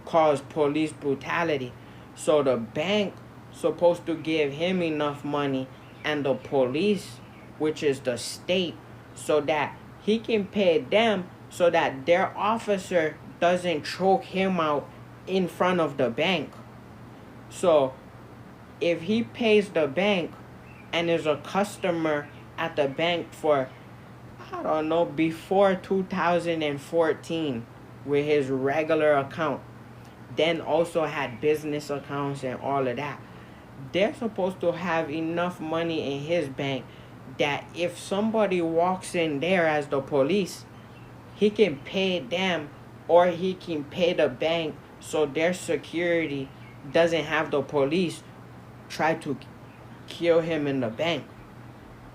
cause police brutality. So the bank supposed to give him enough money, and the police, which is the state, so that he can pay them so that their officer doesn't choke him out in front of the bank. So if he pays the bank and is a customer at the bank for, I don't know, before 2014 with his regular account, then also had business accounts and all of that, they're supposed to have enough money in his bank that if somebody walks in there as the police, he can pay them or he can pay the bank so their security doesn't have the police try to kill him in the bank.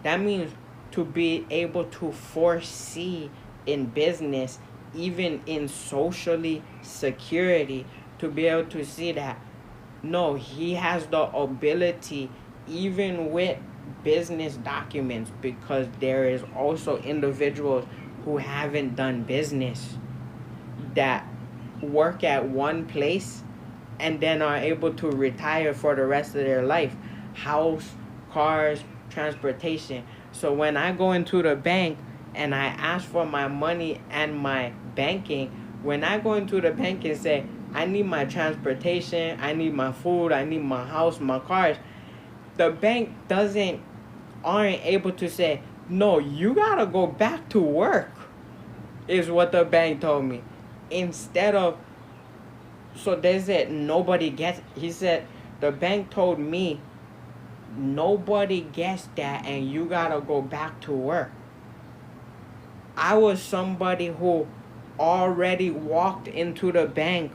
That means to be able to foresee in business, even in socially security, to be able to see that no, he has the ability, even with business documents, because there is also individuals who haven't done business that work at one place and then are able to retire for the rest of their life. House, cars, transportation. So when I go into the bank and I ask for my money and my banking, when I go into the bank and say, I need my transportation, I need my food, I need my house, my cars, the bank aren't able to say, no, you gotta go back to work, is what the bank told me. Instead of, so they said nobody gets, he said, the bank told me nobody gets that and you gotta go back to work. I was somebody who already walked into the bank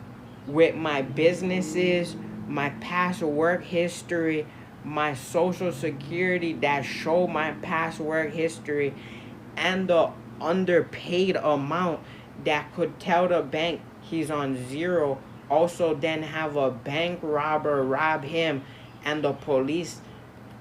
with my businesses, my past work history, my social security that show my past work history, and the underpaid amount that could tell the bank he's on zero. Also then have a bank robber rob him and the police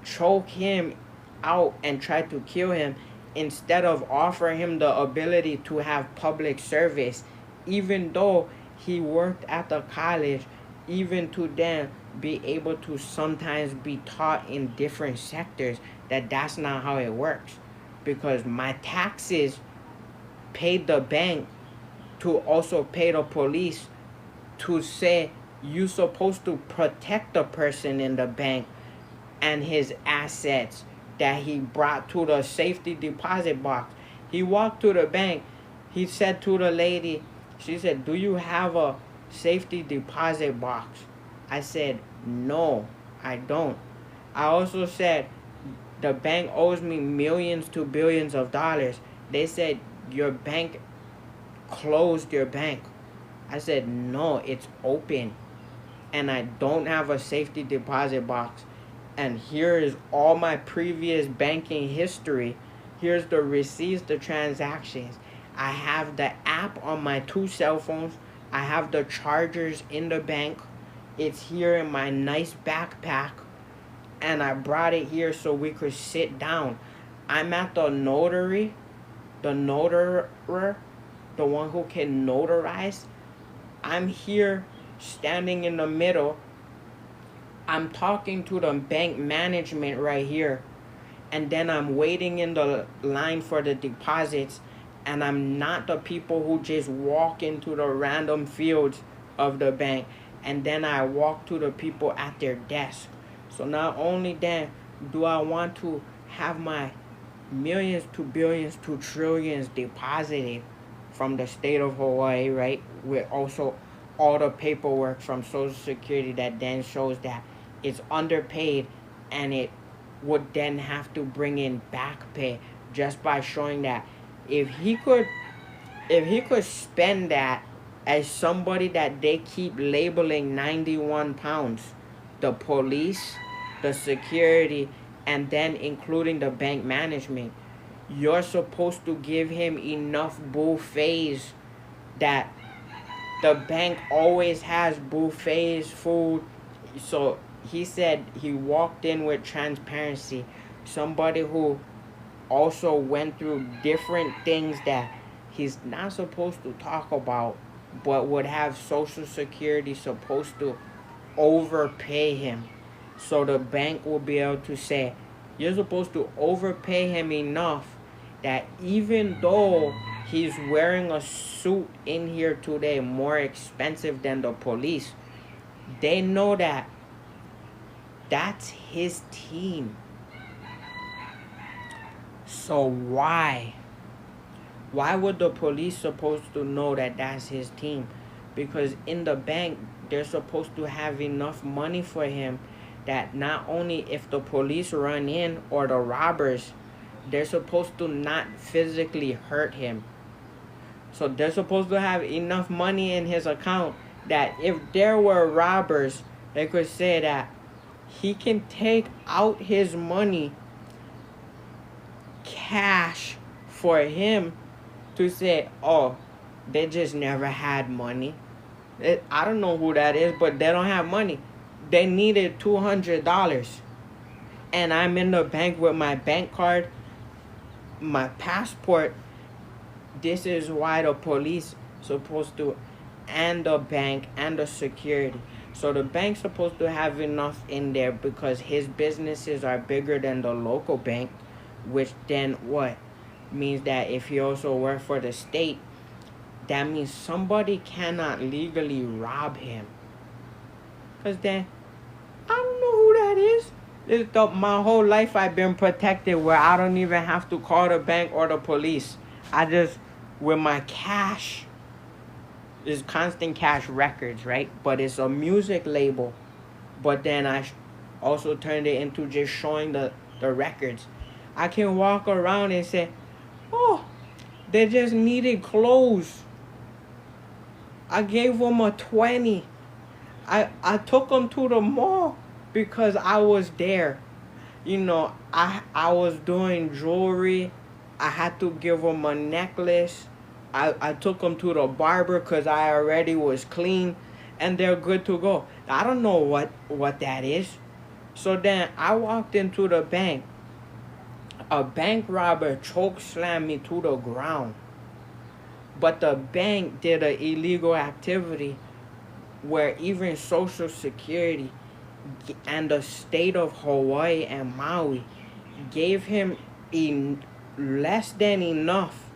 choke him out and try to kill him, instead of offering him the ability to have public service, even though he worked at the college, even to then be able to sometimes be taught in different sectors that that's not how it works, because my taxes paid the bank to also pay the police to say you supposed to protect the person in the bank and his assets that he brought to the safety deposit box. He walked to the bank. He said to the lady, she said, do you have a safety deposit box? I said, no, I don't. I also said, the bank owes me millions to billions of dollars. They said, your bank closed your bank. I said, no, it's open. And I don't have a safety deposit box. And here is all my previous banking history. Here's the receipts, the transactions. I have the app on my 2 cell phones. I have the chargers in the bank. It's here in my nice backpack. And I brought it here so we could sit down. I'm at the notary, the notarer, the one who can notarize. I'm here standing in the middle. I'm talking to the bank management right here. And then I'm waiting in the line for the deposits. And I'm not the people who just walk into the random fields of the bank. And then I walk to the people at their desk. So not only then do I want to have my millions to billions to trillions deposited from the state of Hawaii, right? With also all the paperwork from Social Security that then shows that it's underpaid, and it would then have to bring in back pay just by showing that if he could spend that as somebody that they keep labeling 91 pounds, the police, the security, and then including the bank management, you're supposed to give him enough buffets that the bank always has buffets, food. So he said he walked in with transparency. Somebody who also went through different things that he's not supposed to talk about, but would have Social Security supposed to overpay him. So the bank will be able to say, you're supposed to overpay him enough that even though he's wearing a suit in here today more expensive than the police, they know that that's his team. So why would the police supposed to know that that's his team? Because in the bank they're supposed to have enough money for him that not only if the police run in or the robbers, they're supposed to not physically hurt him. So they're supposed to have enough money in his account that if there were robbers, they could say that he can take out his money cash for him to say, oh, they just never had money. I don't know who that is, but they don't have money. They needed $200. And I'm in the bank with my bank card, my passport. This is why the police supposed to, and the bank and the security. So the bank's supposed to have enough in there because his businesses are bigger than the local bank, which then what? Means that if he also worked for the state, that means somebody cannot legally rob him. Because then, I don't know who that is. My whole life I've been protected where I don't even have to call the bank or the police. I just, with my cash, is Constant Cash Records, right? But it's a music label. But then I also turned it into just showing the records. I can walk around and say, oh, they just needed clothes. I gave them a 20. I took them to the mall because I was there. You know, I was doing jewelry. I had to give them a necklace. I took them to the barber because I already was clean. And they're good to go. I don't know what that is. So then I walked into the bank. A bank robber choke slammed me to the ground. But the bank did an illegal activity where even Social Security and the state of Hawaii and Maui gave him less than enough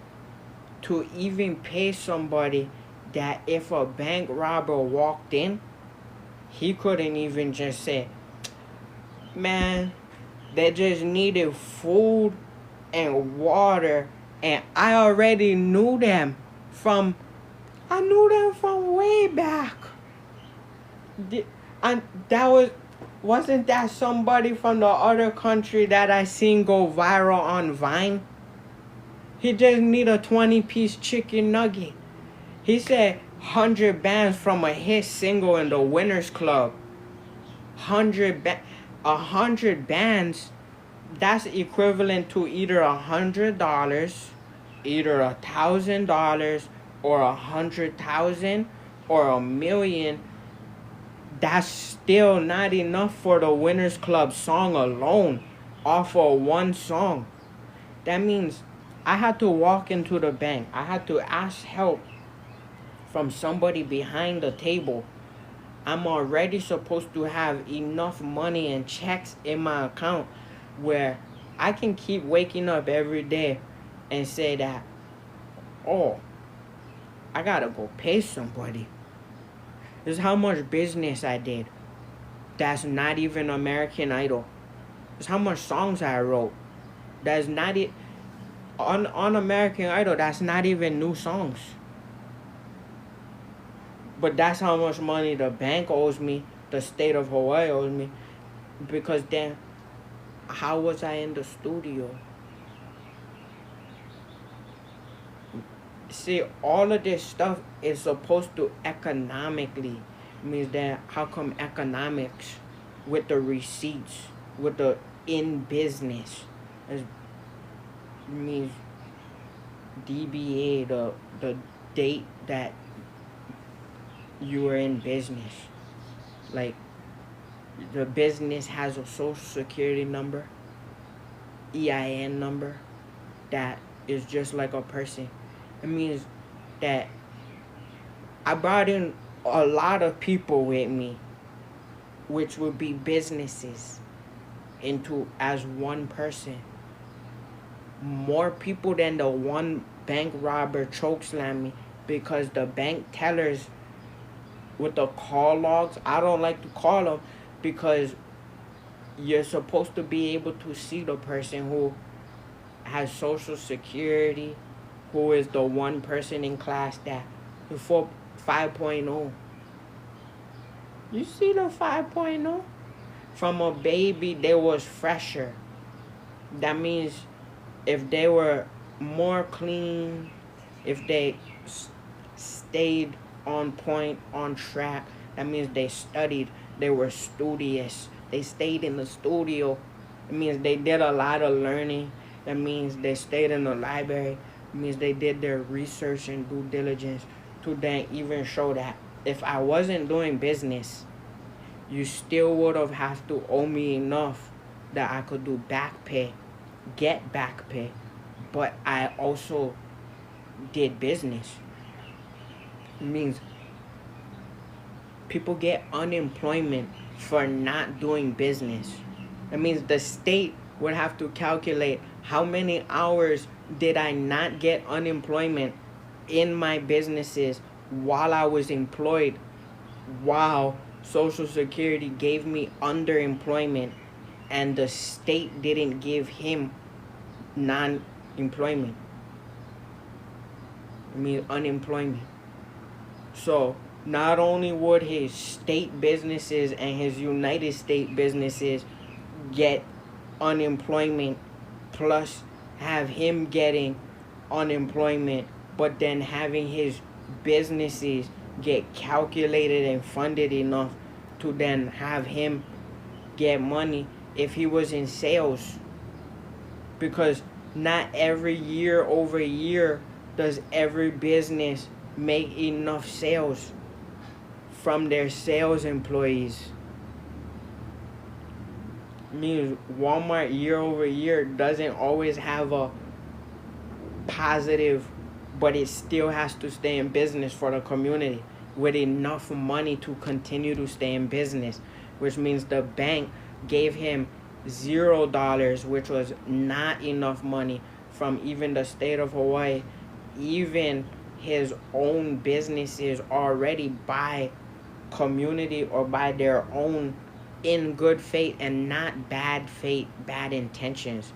to even pay somebody that if a bank robber walked in, he couldn't even just say, man, they just needed food and water, and I already knew them from way back. And wasn't that somebody from the other country that I seen go viral on Vine? He just need a 20-piece chicken nugget. He said 100 bands from a hit single in the Winners Club. 100 bands, that's equivalent to either $100, either $1,000, or 100,000, or $1 million. That's still not enough for the Winners Club song alone, off of one song. That means I had to walk into the bank. I had to ask help from somebody behind the table. I'm already supposed to have enough money and checks in my account where I can keep waking up every day and say that, oh, I gotta go pay somebody. This is how much business I did. That's not even American Idol. This is how much songs I wrote. That's not it. On American Idol, that's not even new songs. But that's how much money the bank owes me, the state of Hawaii owes me. Because then, how was I in the studio? See, all of this stuff is supposed to means that how come economics with the receipts, with the in business. It means DBA, the date that you were in business. Like, the business has a social security number, EIN number, that is just like a person. It means that I brought in a lot of people with me, which would be businesses, into as one person. More people than the one bank robber chokeslammed me, because the bank tellers with the call logs, I don't like to call them, because you're supposed to be able to see the person who has social security, who is the one person in class that before 5.0. You see the 5.0? From a baby, they was fresher. That means if they were more clean, if they stayed on point, on track, that means they studied, they were studious, they stayed in the studio. It means they did a lot of learning. That means they stayed in the library. It means they did their research and due diligence to then even show that if I wasn't doing business, you still would have to owe me enough that I could do back pay, get back pay, but I also did business. It means people get unemployment for not doing business. That means the state would have to calculate how many hours did I not get unemployment in my businesses while I was employed, while Social Security gave me underemployment and the state didn't give him non-employment. I mean unemployment. So not only would his state businesses and his United States businesses get unemployment plus have him getting unemployment, but then having his businesses get calculated and funded enough to then have him get money if he was in sales. Because not every year over year does every business make enough sales from their sales employees. Means Walmart year over year doesn't always have a positive, but it still has to stay in business for the community with enough money to continue to stay in business, which means the bank gave him $0, which was not enough money from even the state of Hawaii, even his own businesses already by community or by their own in good faith and not bad faith, bad intentions.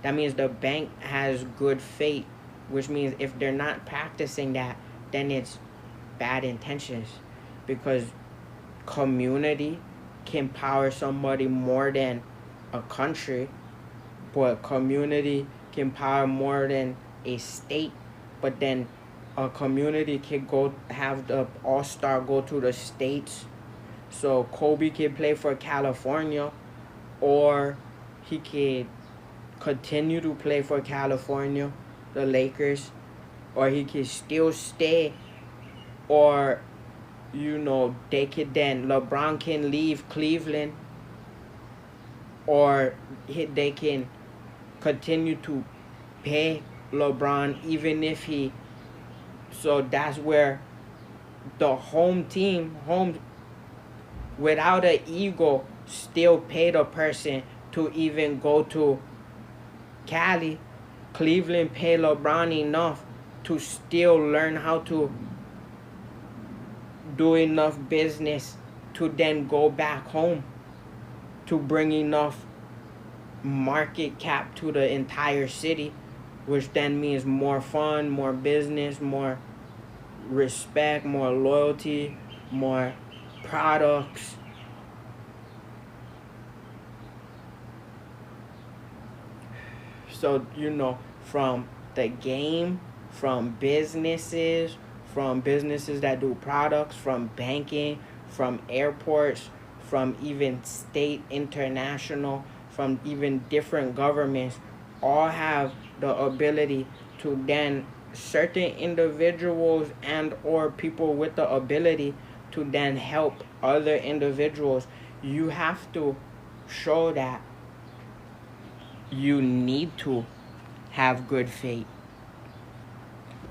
That means the bank has good faith, which means if they're not practicing that, then it's bad intentions, because community can power somebody more than a country, but community can power more than a state, but then a community can go have the all-star go to the states. So Kobe can play for California, or he could continue to play for California, the Lakers, or he could still stay, or they could then LeBron can leave Cleveland, or they can continue to pay LeBron even if he. So that's where the home team, without an ego, still paid a person to even go to Cali. Cleveland paid LeBron enough to still learn how to do enough business to then go back home to bring enough market cap to the entire city, which then means more fun, more business, more respect, more loyalty, more products. So from the game, from businesses that do products, from banking, from airports, from even state, international, from even different governments all have the ability to then certain individuals and or people with the ability to then help other individuals. You have to show that you need to have good faith.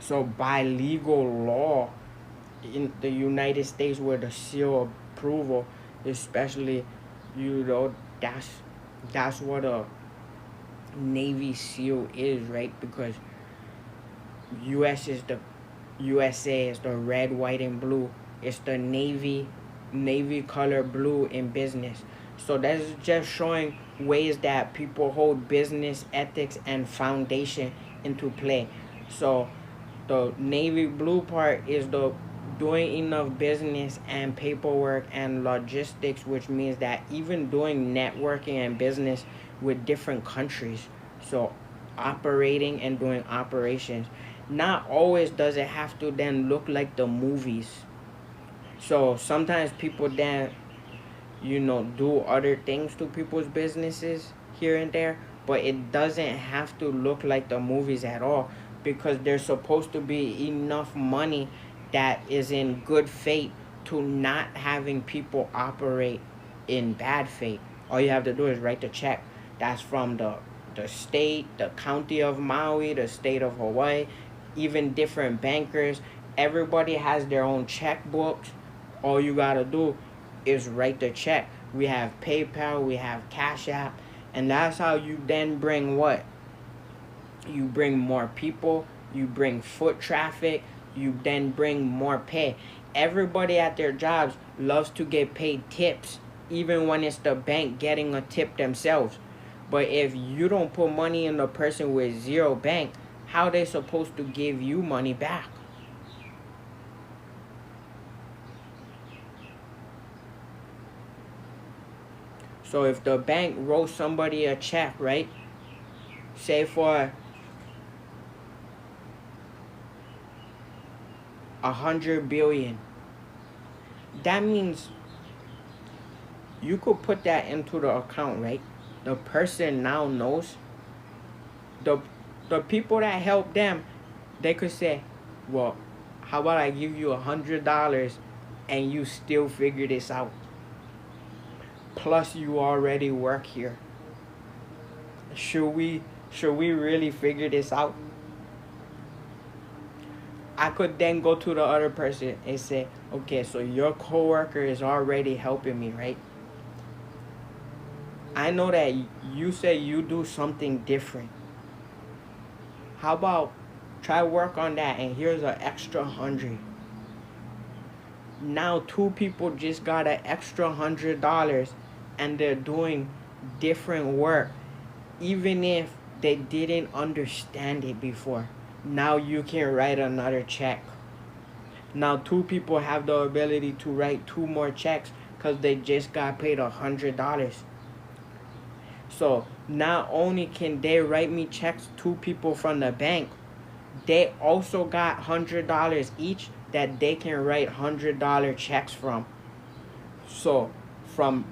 So by legal law in the United States, where the seal of approval, especially, that's what a Navy SEAL is, right? Because USA is the red, white, and blue. It's the navy color blue in business. So that's just showing ways that people hold business ethics and foundation into play. So the navy blue part is the doing enough business and paperwork and logistics, which means that even doing networking and business with different countries. So operating and doing operations. Not always does it have to then look like the movies. So sometimes people then, do other things to people's businesses here and there, but it doesn't have to look like the movies at all, because there's supposed to be enough money that is in good faith to not having people operate in bad faith. All you have to do is write the check. That's from the state, the county of Maui, the state of Hawaii, even different bankers. Everybody has their own checkbooks. All you gotta do is write the check. We have PayPal, we have Cash App, and that's how you then bring what? You bring more people, you bring foot traffic, you then bring more pay. Everybody at their jobs loves to get paid tips, even when it's the bank getting a tip themselves. But if you don't put money in the person with zero bank, how they supposed to give you money back? So if the bank wrote somebody a check, right? Say for 100 billion, that means you could put that into the account, right? The person now knows. The people that help them, they could say, well, how about I give you $100 and you still figure this out? Plus you already work here. Should we really figure this out? I could then go to the other person and say, okay, so your coworker is already helping me, right? I know that you say you do something different. How about try work on that, and here's an extra 100. Now 2 people just got an extra $100 and they're doing different work, even if they didn't understand it before. Now you can write another check. Now 2 people have the ability to write 2 more checks because they just got paid $100. So not only can they write me checks, 2 people from the bank, they also got $100 each that they can write $100 checks from. So from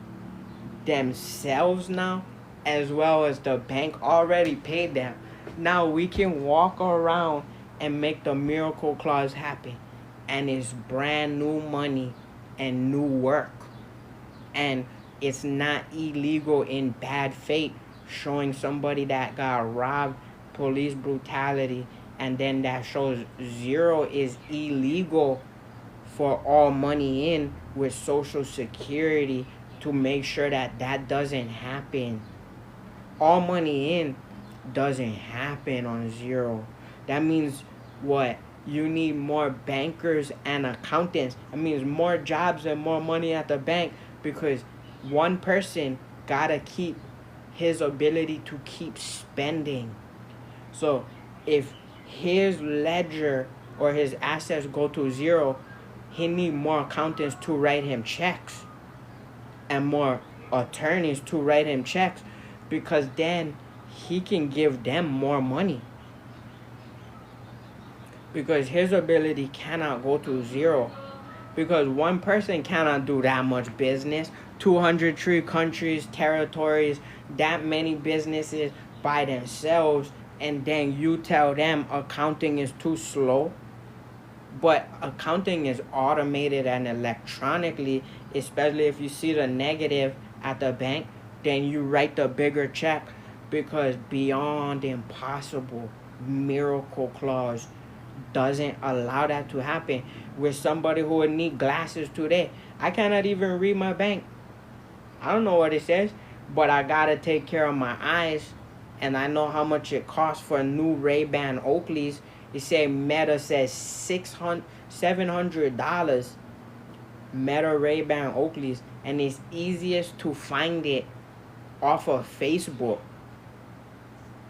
themselves now, as well as the bank already paid them. Now we can walk around and make the miracle clause happen. And it's brand new money and new work. And it's not illegal in bad faith, showing somebody that got robbed, police brutality, and then that shows 0 is illegal for all money in with Social Security to make sure that that doesn't happen. All money in doesn't happen on 0. That means what? You need more bankers and accountants. That means more jobs and more money at the bank, because one person gotta keep his ability to keep spending. So if his ledger or his assets go to 0, he need more accountants to write him checks and more attorneys to write him checks, because then he can give them more money, because his ability cannot go to 0, because one person cannot do that much business. 203 countries, territories, that many businesses by themselves, and then you tell them accounting is too slow. But accounting is automated and electronically, especially if you see the negative at the bank, then you write the bigger check, because beyond impossible miracle clause doesn't allow that to happen. With somebody who would need glasses today, I cannot even read my bank. I don't know what it says, but I gotta take care of my eyes, and I know how much it costs for new Ray-Ban Oakleys. It said Meta says $700 Meta Ray-Ban Oakleys, and it's easiest to find it off of Facebook.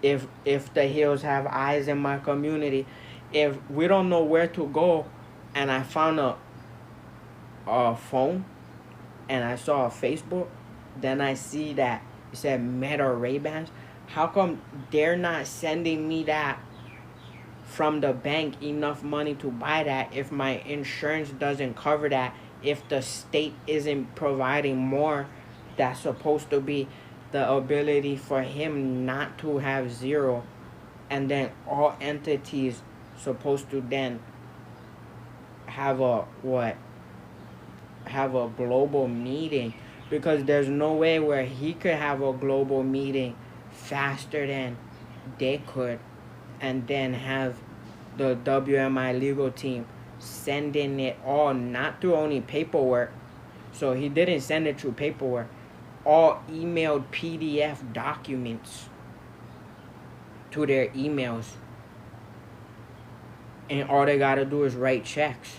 If the hills have eyes in my community, if we don't know where to go, and I found a phone and I saw a Facebook, then I see that it said Meta Ray-Bans. How come they're not sending me that from the bank, enough money to buy that, if my insurance doesn't cover that, if the state isn't providing more that's supposed to be the ability for him not to have zero, and then all entities supposed to then have a global meeting, because there's no way where he could have a global meeting faster than they could, and then have the WMI legal team sending it all, not through only paperwork. So he didn't send it through paperwork, all emailed PDF documents to their emails, and all they gotta do is write checks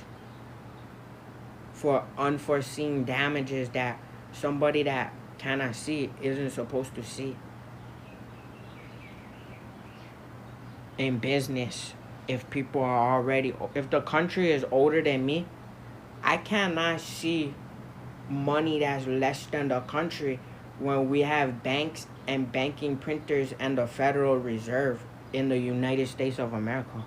for unforeseen damages that somebody that cannot see isn't supposed to see. In business, if people are already, if the country is older than me, I cannot see money that's less than the country when we have banks and banking printers and the Federal Reserve in the United States of America.